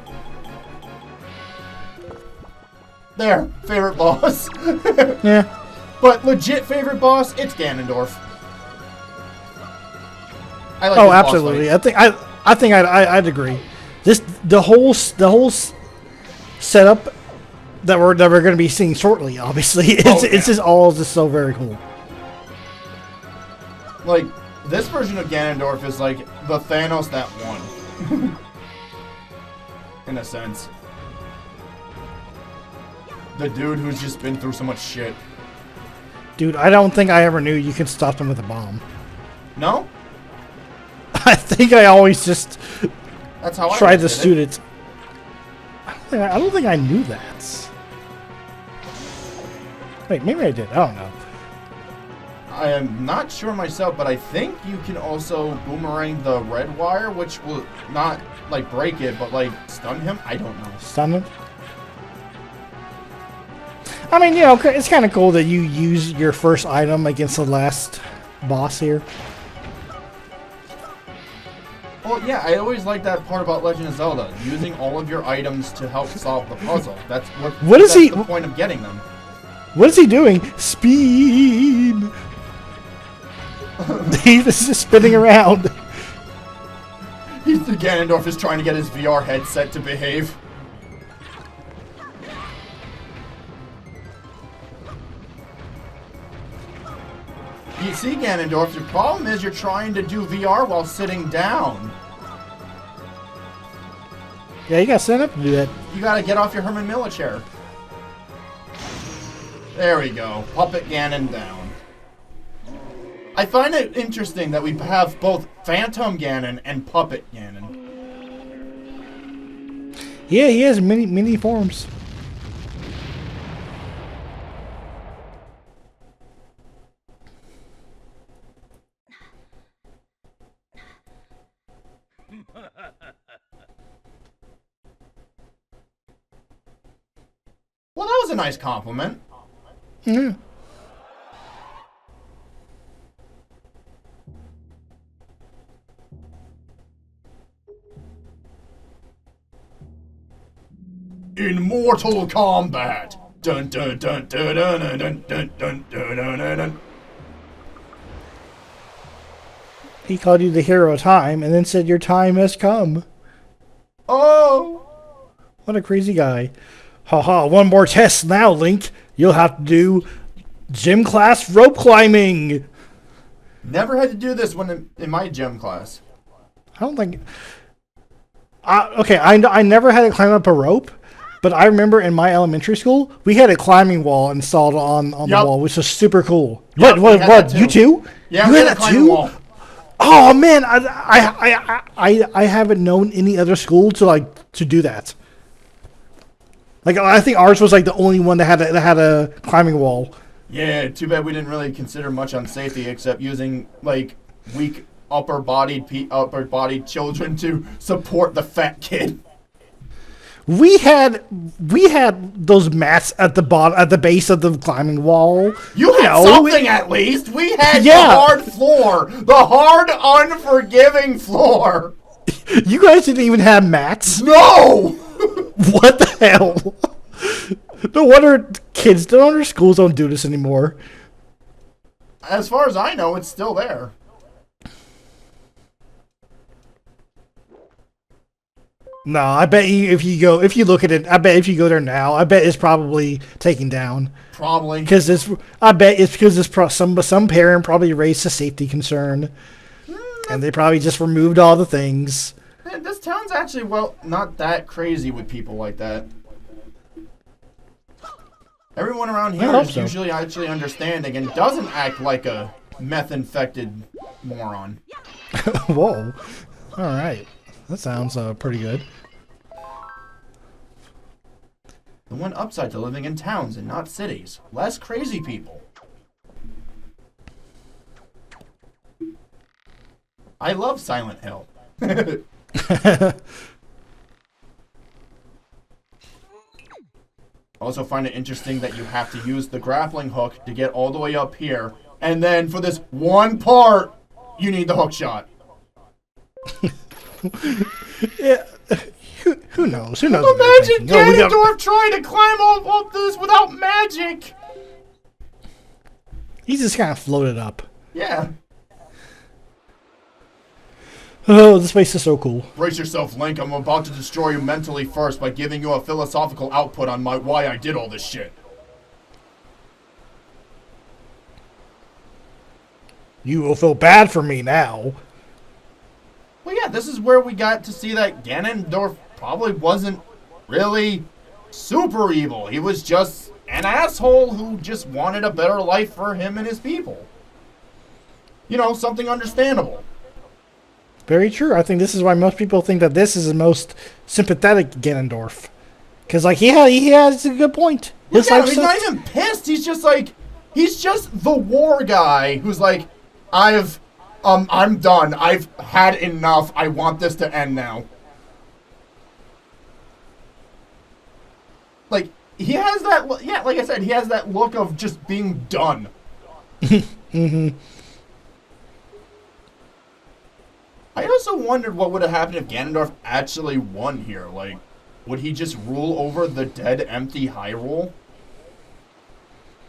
There, favorite boss. Yeah. But legit favorite boss, it's Ganondorf. I like oh, absolutely. I think I'd agree. The whole setup that we're going to be seeing shortly. Obviously, it's just all just so very cool. This version of Ganondorf is the Thanos that won. In a sense. The dude who's just been through so much shit. Dude, I don't think I ever knew you could stop them with a bomb. No? I think I always just That's how I tried to shoot it. I don't think I knew that. Wait, maybe I did. I don't know. I am not sure myself, but I think you can also boomerang the red wire, which will not, break it, but, stun him? I don't know. Stun him? I mean, it's kind of cool that you use your first item against the last boss here. Well, yeah, I always like that part about Legend of Zelda, using all of your items to help solve the puzzle. That's the point of getting them. What is he doing? Speed! He's just spinning around. The Ganondorf is trying to get his VR headset to behave. You see, Ganondorf, the problem is you're trying to do VR while sitting down. Yeah, you gotta stand up to do that. You gotta get off your Herman Miller chair. There we go. Puppet Ganon down. I find it interesting that we have both Phantom Ganon and Puppet Ganon. Yeah, he has many forms. Well, that was a nice compliment. Yeah. In Mortal Kombat. Dun dun dun dun dun dun dun dun dun dun dun dun. He called you the hero of time and then said your time has come. Oh! What a crazy guy. Haha, one more test now, Link. You'll have to do gym class rope climbing. Never had to do this when in my gym class. I don't think... okay, I never had to climb up a rope, but I remember in my elementary school, we had a climbing wall installed on the wall, which was super cool. Yep, What, you too? Yeah, you we had had a that climbing too? wall. Oh man, I haven't known any other school to do that. Like I think ours was like the only one that had a climbing wall. Yeah, too bad we didn't really consider much on safety except using like weak upper-bodied children to support the fat kid. We had those mats at the base of the climbing wall. You had something at least. We had the hard floor, the hard, unforgiving floor. You guys didn't even have mats. No. What the hell? No wonder kids don't. Schools don't do this anymore. As far as I know, it's still there. No, I bet if you look at it, I bet if you go there now, I bet it's probably taken down. Probably. I bet it's because some parent probably raised a safety concern, and they probably just removed all the things. Man, this town's actually, not that crazy with people like that. Everyone around here is usually actually understanding and doesn't act like a meth-infected moron. Whoa. All right. That sounds pretty good. The one upside to living in towns and not cities. Less crazy people. I love Silent Hill. Also find it interesting that you have to use the grappling hook to get all the way up here. And then for this one part, you need the hook shot. Yeah. Who knows? Who knows? Imagine Ganondorf trying to climb all this without magic. He's just kind of floated up. Yeah. Oh, this place is so cool. Brace yourself, Link. I'm about to destroy you mentally first by giving you a philosophical output on why I did all this shit. You will feel bad for me now. Well, yeah, this is where we got to see that Ganondorf probably wasn't really super evil. He was just an asshole who just wanted a better life for him and his people. You know, something understandable. Very true. I think this is why most people think that this is the most sympathetic Ganondorf. Because, like, he has a good point. He's not even pissed. He's just the war guy who's like, I'm done. I've had enough. I want this to end now. Like, he has that, like I said, he has that look of just being done. Mm-hmm. I also wondered what would have happened if Ganondorf actually won here. Like, would he just rule over the dead, empty Hyrule?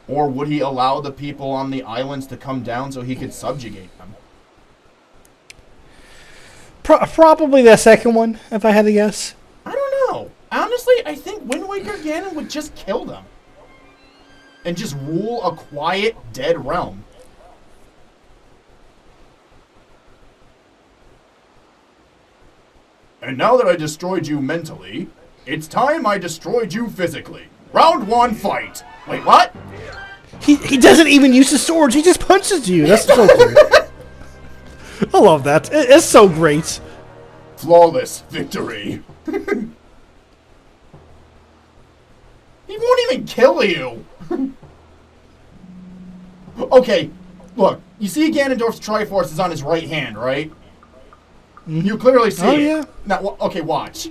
Or would he allow the people on the islands to come down so he could subjugate them? Probably the second one, if I had to guess. I don't know. Honestly, I think Wind Waker Ganon would just kill them. And just rule a quiet, dead realm. And now that I destroyed you mentally, it's time I destroyed you physically. Round 1, fight. Wait, what? He doesn't even use the swords. He just punches you. That's so great. I love that. It's so great. Flawless victory. He won't even kill you. Okay, look. You see Ganondorf's Triforce is on his right hand, right? You clearly see it. Yeah. Now, okay, watch.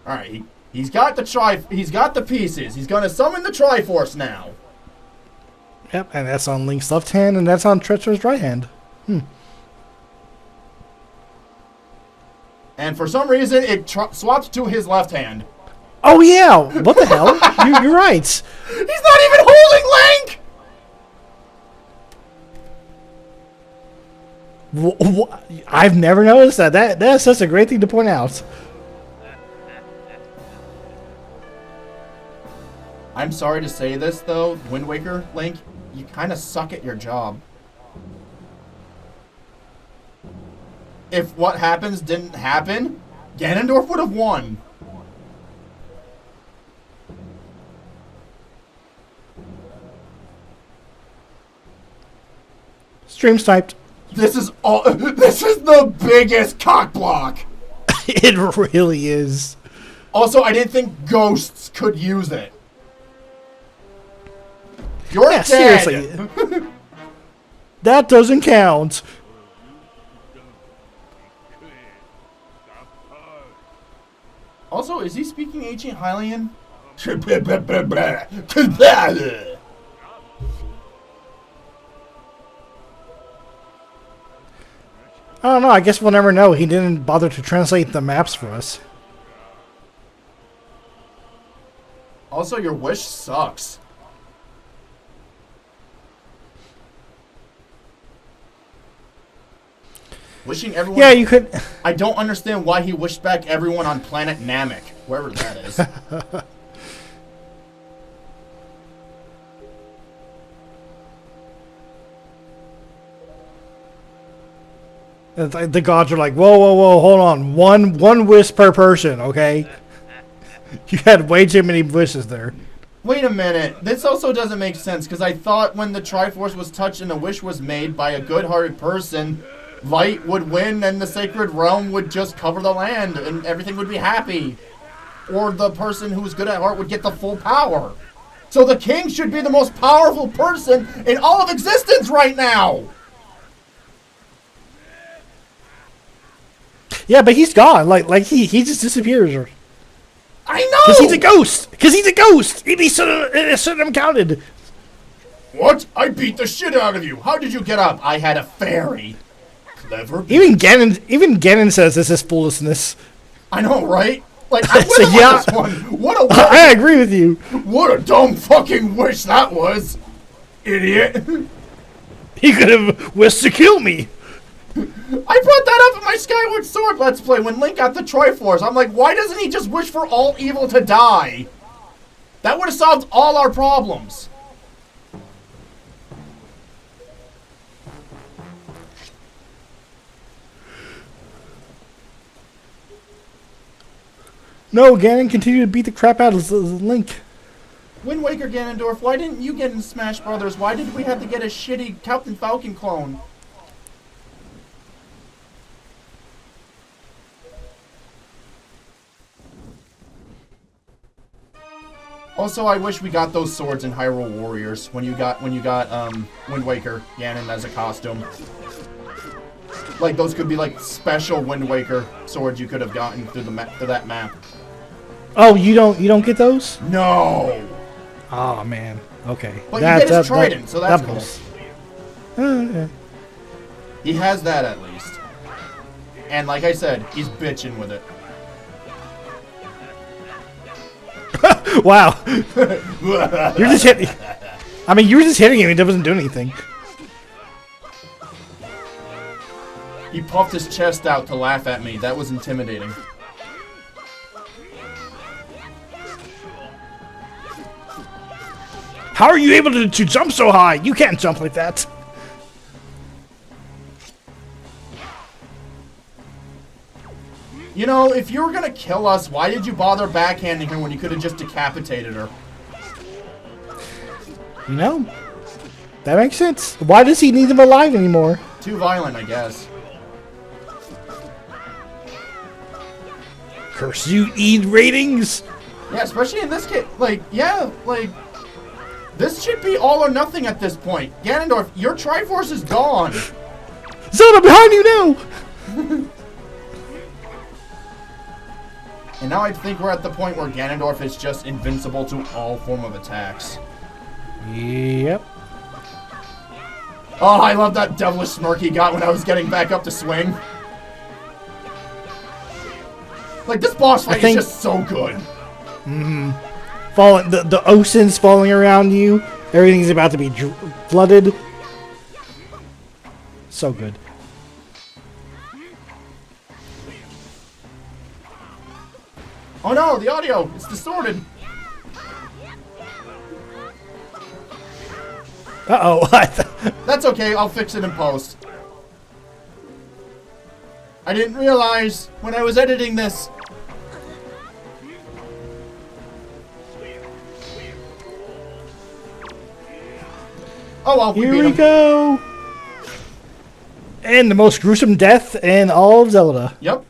All right, he's got the pieces. He's gonna summon the Triforce now. Yep, and that's on Link's left hand, and that's on Treacher's right hand. And for some reason, it swapped to his left hand. Oh yeah! What the hell? You're right. He's not even holding Link. I've never noticed that. That's such a great thing to point out. I'm sorry to say this, though, Wind Waker, Link, you kind of suck at your job. If what happens didn't happen, Ganondorf would have won. Stream sniped. This is the biggest cock block. It really is. Also, I didn't think ghosts could use it. You're dead. Seriously. That doesn't count. Also, is he speaking ancient Hylian? I don't know. I guess we'll never know. He didn't bother to translate the maps for us. Also, your wish sucks. Wishing everyone... Yeah, you could... I don't understand why he wished back everyone on planet Namek, wherever that is. The gods are like, whoa, whoa, whoa, hold on. One wish per person, okay? You had way too many wishes there. Wait a minute. This also doesn't make sense, because I thought when the Triforce was touched and a wish was made by a good-hearted person, light would win and the sacred realm would just cover the land and everything would be happy. Or the person who's good at heart would get the full power. So the king should be the most powerful person in all of existence right now! Yeah, but he's gone. Like he just disappears. I know! Because he's a ghost! Because he's a ghost! He shouldn't have counted. What? I beat the shit out of you! How did you get up? I had a fairy. Clever. Even Ganon says this is foolishness. I know, right? Like, I So, would've yeah. won this one. What a I agree with you. What a dumb fucking wish that was. Idiot. He could have wished to kill me. I brought that up in my Skyward Sword Let's Play when Link got the Triforce. I'm like, why doesn't he just wish for all evil to die? That would have solved all our problems. No, Ganon continued to beat the crap out of Link. Wind Waker Ganondorf, why didn't you get in Smash Brothers? Why did we have to get a shitty Captain Falcon clone? Also, I wish we got those swords in Hyrule Warriors when you got Wind Waker Ganon as a costume. Like those could be like special Wind Waker swords you could have gotten through that map. Oh, you don't get those? No. Oh man. Okay. But you get his trident, so that's cool. Okay. He has that at least. And like I said, he's bitching with it. Wow. You're just hitting. I mean, you were just hitting him. He doesn't do anything. He puffed his chest out to laugh at me. That was intimidating. How are you able to jump so high? You can't jump like that. You know, if you were gonna kill us, why did you bother backhanding her when you could have just decapitated her? You know, that makes sense. Why does he need him alive anymore? Too violent, I guess. Curse you, E ratings! Yeah, especially in this case. Like, yeah, like... This should be all or nothing at this point. Ganondorf, your Triforce is gone. Zelda, behind you now! And now I think we're at the point where Ganondorf is just invincible to all form of attacks. Yep. Oh, I love that devilish smirk he got when I was getting back up to swing. Like, this boss fight is just so good. Falling, the ocean's falling around you. Everything's about to be flooded. So good. Oh no, the audio! It's distorted! Uh-oh. That's okay, I'll fix it in post. I didn't realize when I was editing this. Oh well, Here we go. And the most gruesome death in all of Zelda. Yep.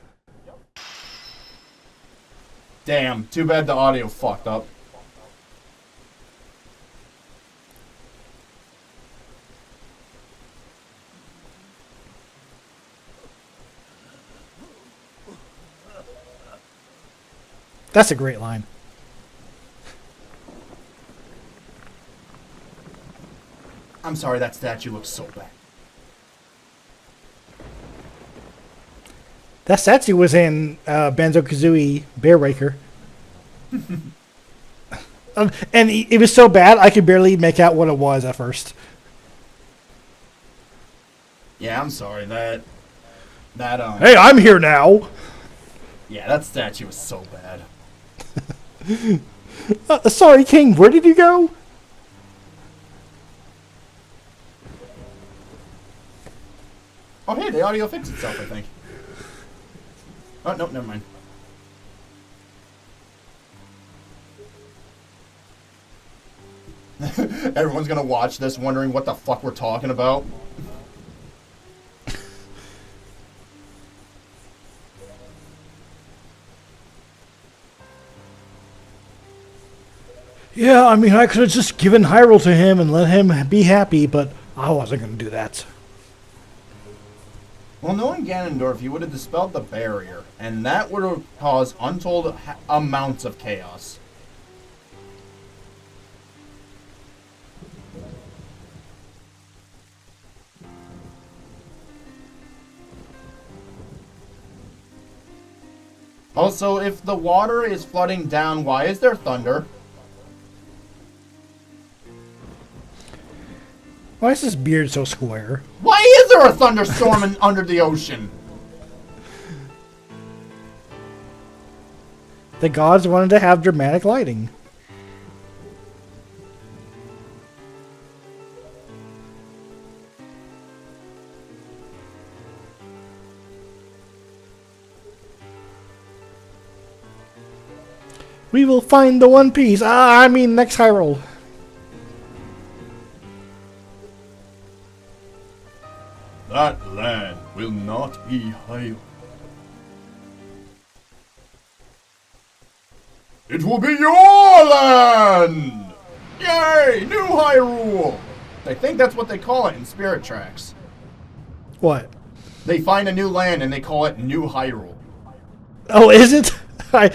Damn, too bad the audio fucked up. That's a great line. I'm sorry, that statue looks so bad. That statue was in Banjo-Kazooie Bear Raker. And it was so bad, I could barely make out what it was at first. Yeah, I'm sorry, that Hey, I'm here now! yeah, that statue was so bad. Sorry, King, where did you go? Oh, hey, the audio fixed itself, I think. Oh, nope, never mind. Everyone's gonna watch this wondering what the fuck we're talking about. Yeah, I mean, I could have just given Hyrule to him and let him be happy, but I wasn't going to do that. Well, knowing Ganondorf, he would have dispelled the barrier, and that would have caused untold amounts of chaos. Also, if the water is flooding down, why is there thunder? Why is this beard so square? Why is there a thunderstorm under the ocean? The gods wanted to have dramatic lighting. We will find the One Piece. I mean, next Hyrule. That land will not be Hyrule. It will be your land! Yay! New Hyrule! I think that's what they call it in Spirit Tracks. What? They find a new land and they call it New Hyrule. Oh, is it? I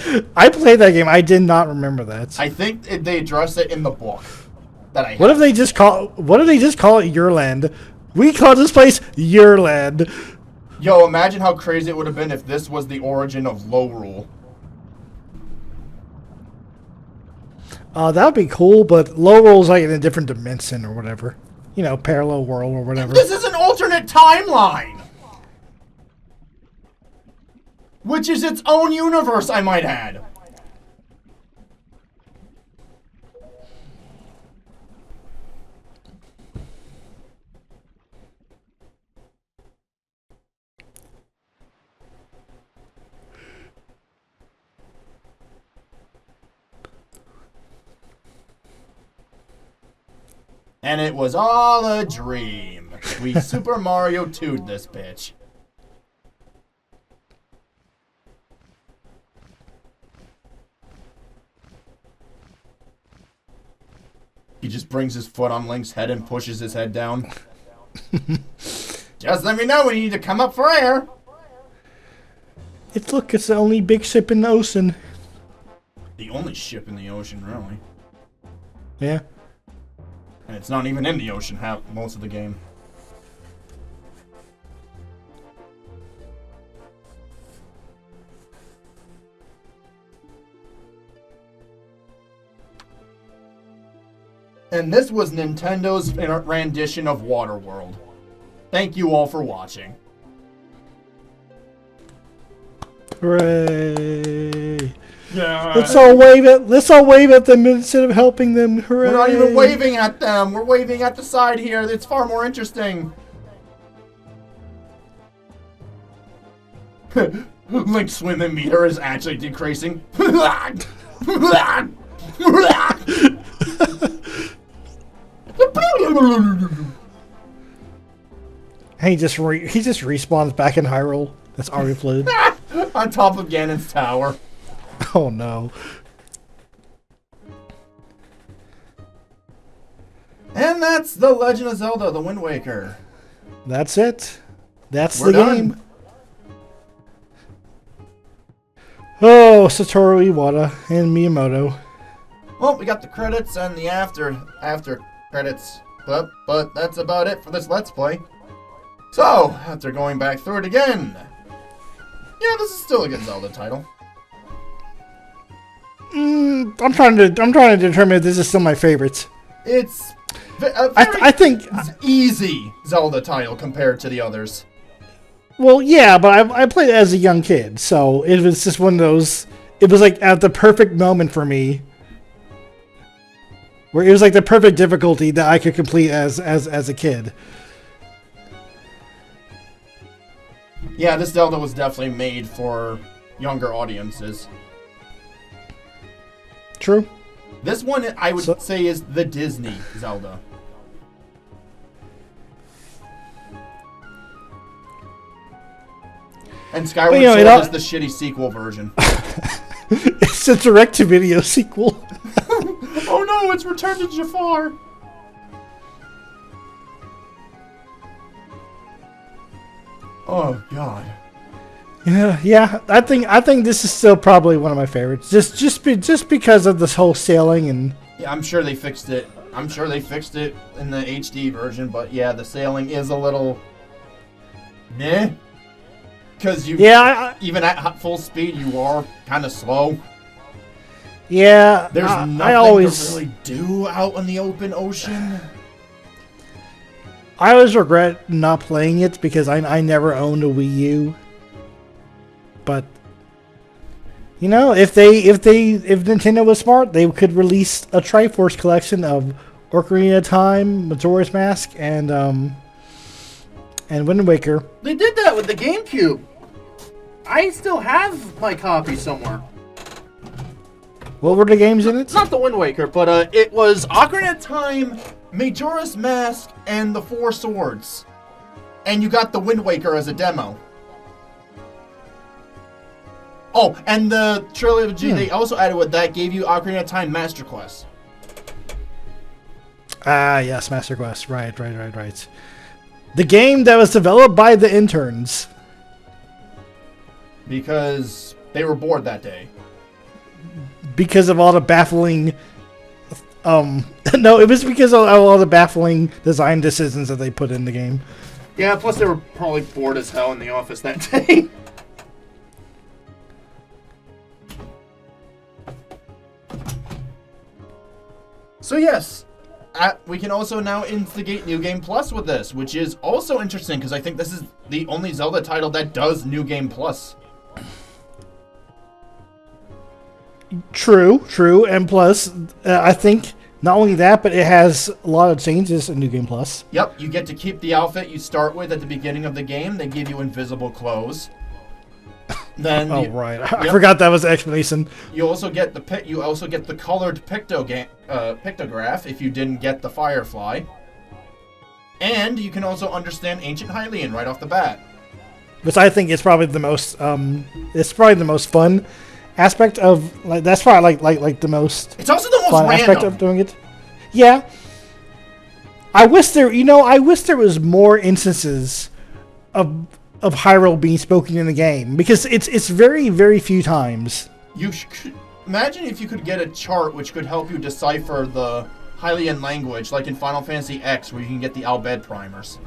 played that game. I did not remember that. I think they address it in the book that I have. What if they just call it Your Land? We call this place Your Land. Yo, imagine how crazy it would have been if this was the origin of Lorule. That would be cool, but low roll's like in a different dimension or whatever. You know, parallel world or whatever. This is an alternate timeline! Which is its own universe, I might add. And it was all a dream. We Super Mario 2'd this bitch. He just brings his foot on Link's head and pushes his head down. Just let me know when you need to come up for air. It's the only big ship in the ocean. The only ship in the ocean, really. Yeah. And it's not even in the ocean most of the game. And this was Nintendo's rendition of Waterworld. Thank you all for watching. Hooray! Yeah. Let's all wave at them instead of helping them. Hooray! We're not even waving at them. We're waving at the side here. It's far more interesting. Link's swimming meter is actually decreasing. He just respawns back in Hyrule. That's already played. On top of Ganon's tower. Oh no. And that's The Legend of Zelda, The Wind Waker. That's it. That's We're the done. game. Oh, Satoru Iwata and Miyamoto. Well, we got the credits and the after credits, but that's about it for this Let's Play. So, after going back through it again, yeah, this is still a good Zelda title. I'm trying to determine if this is still my favorite. It's I think easy Zelda title compared to the others. Well, yeah, but I played it as a young kid, so it was just one of those. It was like at the perfect moment for me, where it was like the perfect difficulty that I could complete as a kid. Yeah, this Zelda was definitely made for younger audiences. True. This one, I would say, is the Disney Zelda. And Skyward Sword is the shitty sequel version. It's a direct-to-video sequel. Oh no, it's Return to Jafar. Oh god. Yeah. I think this is still probably one of my favorites. Just because of this whole sailing and. Yeah, I'm sure they fixed it. I'm sure they fixed it in the HD version, but yeah, the sailing is a little. Meh. Because even at full speed, you are kind of slow. Yeah, there's nothing to really do out in the open ocean. I always regret not playing it because I never owned a Wii U. But you know, if Nintendo was smart, they could release a Triforce collection of Ocarina of Time, Majora's Mask, and Wind Waker. They did that with the GameCube. I still have my copy somewhere. What were the games in it? Not the Wind Waker, but it was Ocarina of Time, Majora's Mask, and the Four Swords. And you got the Wind Waker as a demo. Oh, and the trilogy they also added with that gave you Ocarina of Time Master Quest. Ah, yes, Master Quest. Right. The game that was developed by the interns. Because they were bored that day. Because of all the baffling... no, it was because of all the baffling design decisions that they put in the game. Yeah, plus they were probably bored as hell in the office that day. So yes, we can also now instigate New Game Plus with this, which is also interesting because I think this is the only Zelda title that does New Game Plus. True, and plus, I think not only that, but it has a lot of changes in New Game Plus. Yep, you get to keep the outfit you start with at the beginning of the game. They give you invisible clothes. Then right, I forgot that was the explanation. You also get the colored pictograph if you didn't get the Firefly, and you can also understand Ancient Hylian right off the bat. Which I think is probably the most fun aspect of that's probably like the most. It's also the most fun random aspect of doing it. Yeah, I wish there was more instances of Hyrule being spoken in the game, because it's very, very few times. Imagine if you could get a chart which could help you decipher the Hylian language, like in Final Fantasy X, where you can get the Albed primers.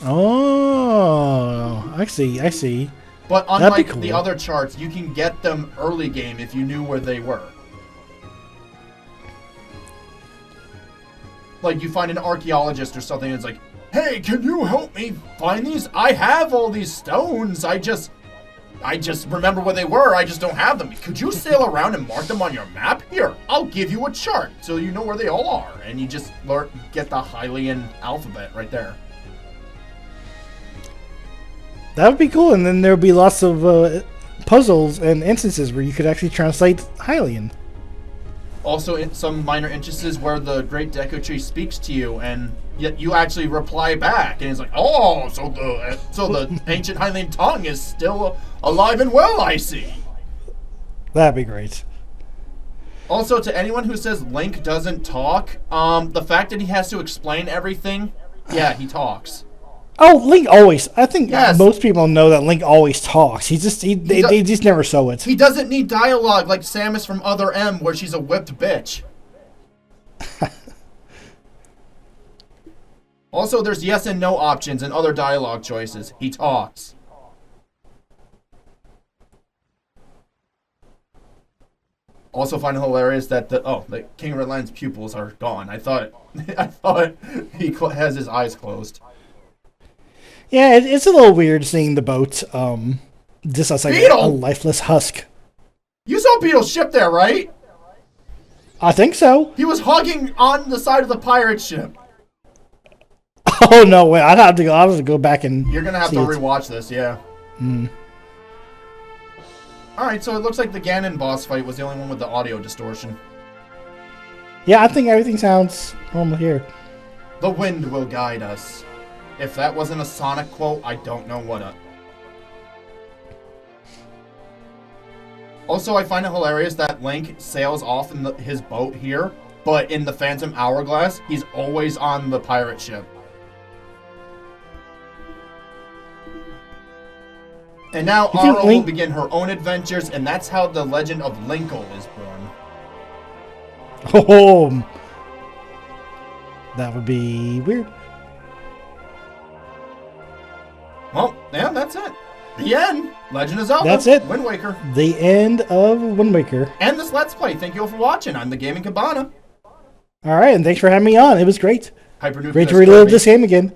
Oh, I see. But unlike the other charts, you can get them early game if you knew where they were. Like, you find an archaeologist or something, and it's like, hey, can you help me find these? I have all these stones. I just remember where they were. I just don't have them. Could you sail around and mark them on your map? Here, I'll give you a chart so you know where they all are. And you just get the Hylian alphabet right there. That would be cool, and then there would be lots of puzzles and instances where you could actually translate Hylian. Also, in some minor instances where the Great Deku Tree speaks to you, and yet you actually reply back, and it's like, oh, so the ancient Hylian tongue is still alive and well, I see. That'd be great. Also, to anyone who says Link doesn't talk, the fact that he has to explain everything, yeah, he talks. Oh, Link always. I think yes. Most people know that Link always talks. They just never show it. He doesn't need dialogue like Samus from Other M, where she's a whipped bitch. Also, there's yes and no options and other dialogue choices. He talks. Also find it hilarious that the King Redline's pupils are gone. I thought he has his eyes closed. Yeah, it's a little weird seeing the boat just as like a lifeless husk. You saw Beetle's ship there, right? I think so. He was hugging on the side of the pirate ship. Oh no! Wait, I'll have to go back and. You're gonna have to rewatch this, yeah. All right, so it looks like the Ganon boss fight was the only one with the audio distortion. Yeah, I think everything sounds normal here. The wind will guide us. If that wasn't a Sonic quote, I don't know what a... Also, I find it hilarious that Link sails off in his boat here, but in the Phantom Hourglass, he's always on the pirate ship. And now Aura will begin her own adventures, and that's how the legend of Linkle is born. Oh, that would be weird. Well, yeah, that's it. The end. Legend of Zelda. That's it. Wind Waker. The end of Wind Waker. And this Let's Play. Thank you all for watching. I'm the Gaming Cabana. All right, and thanks for having me on. It was great. Hypernukeleosis. Great to relive this game again.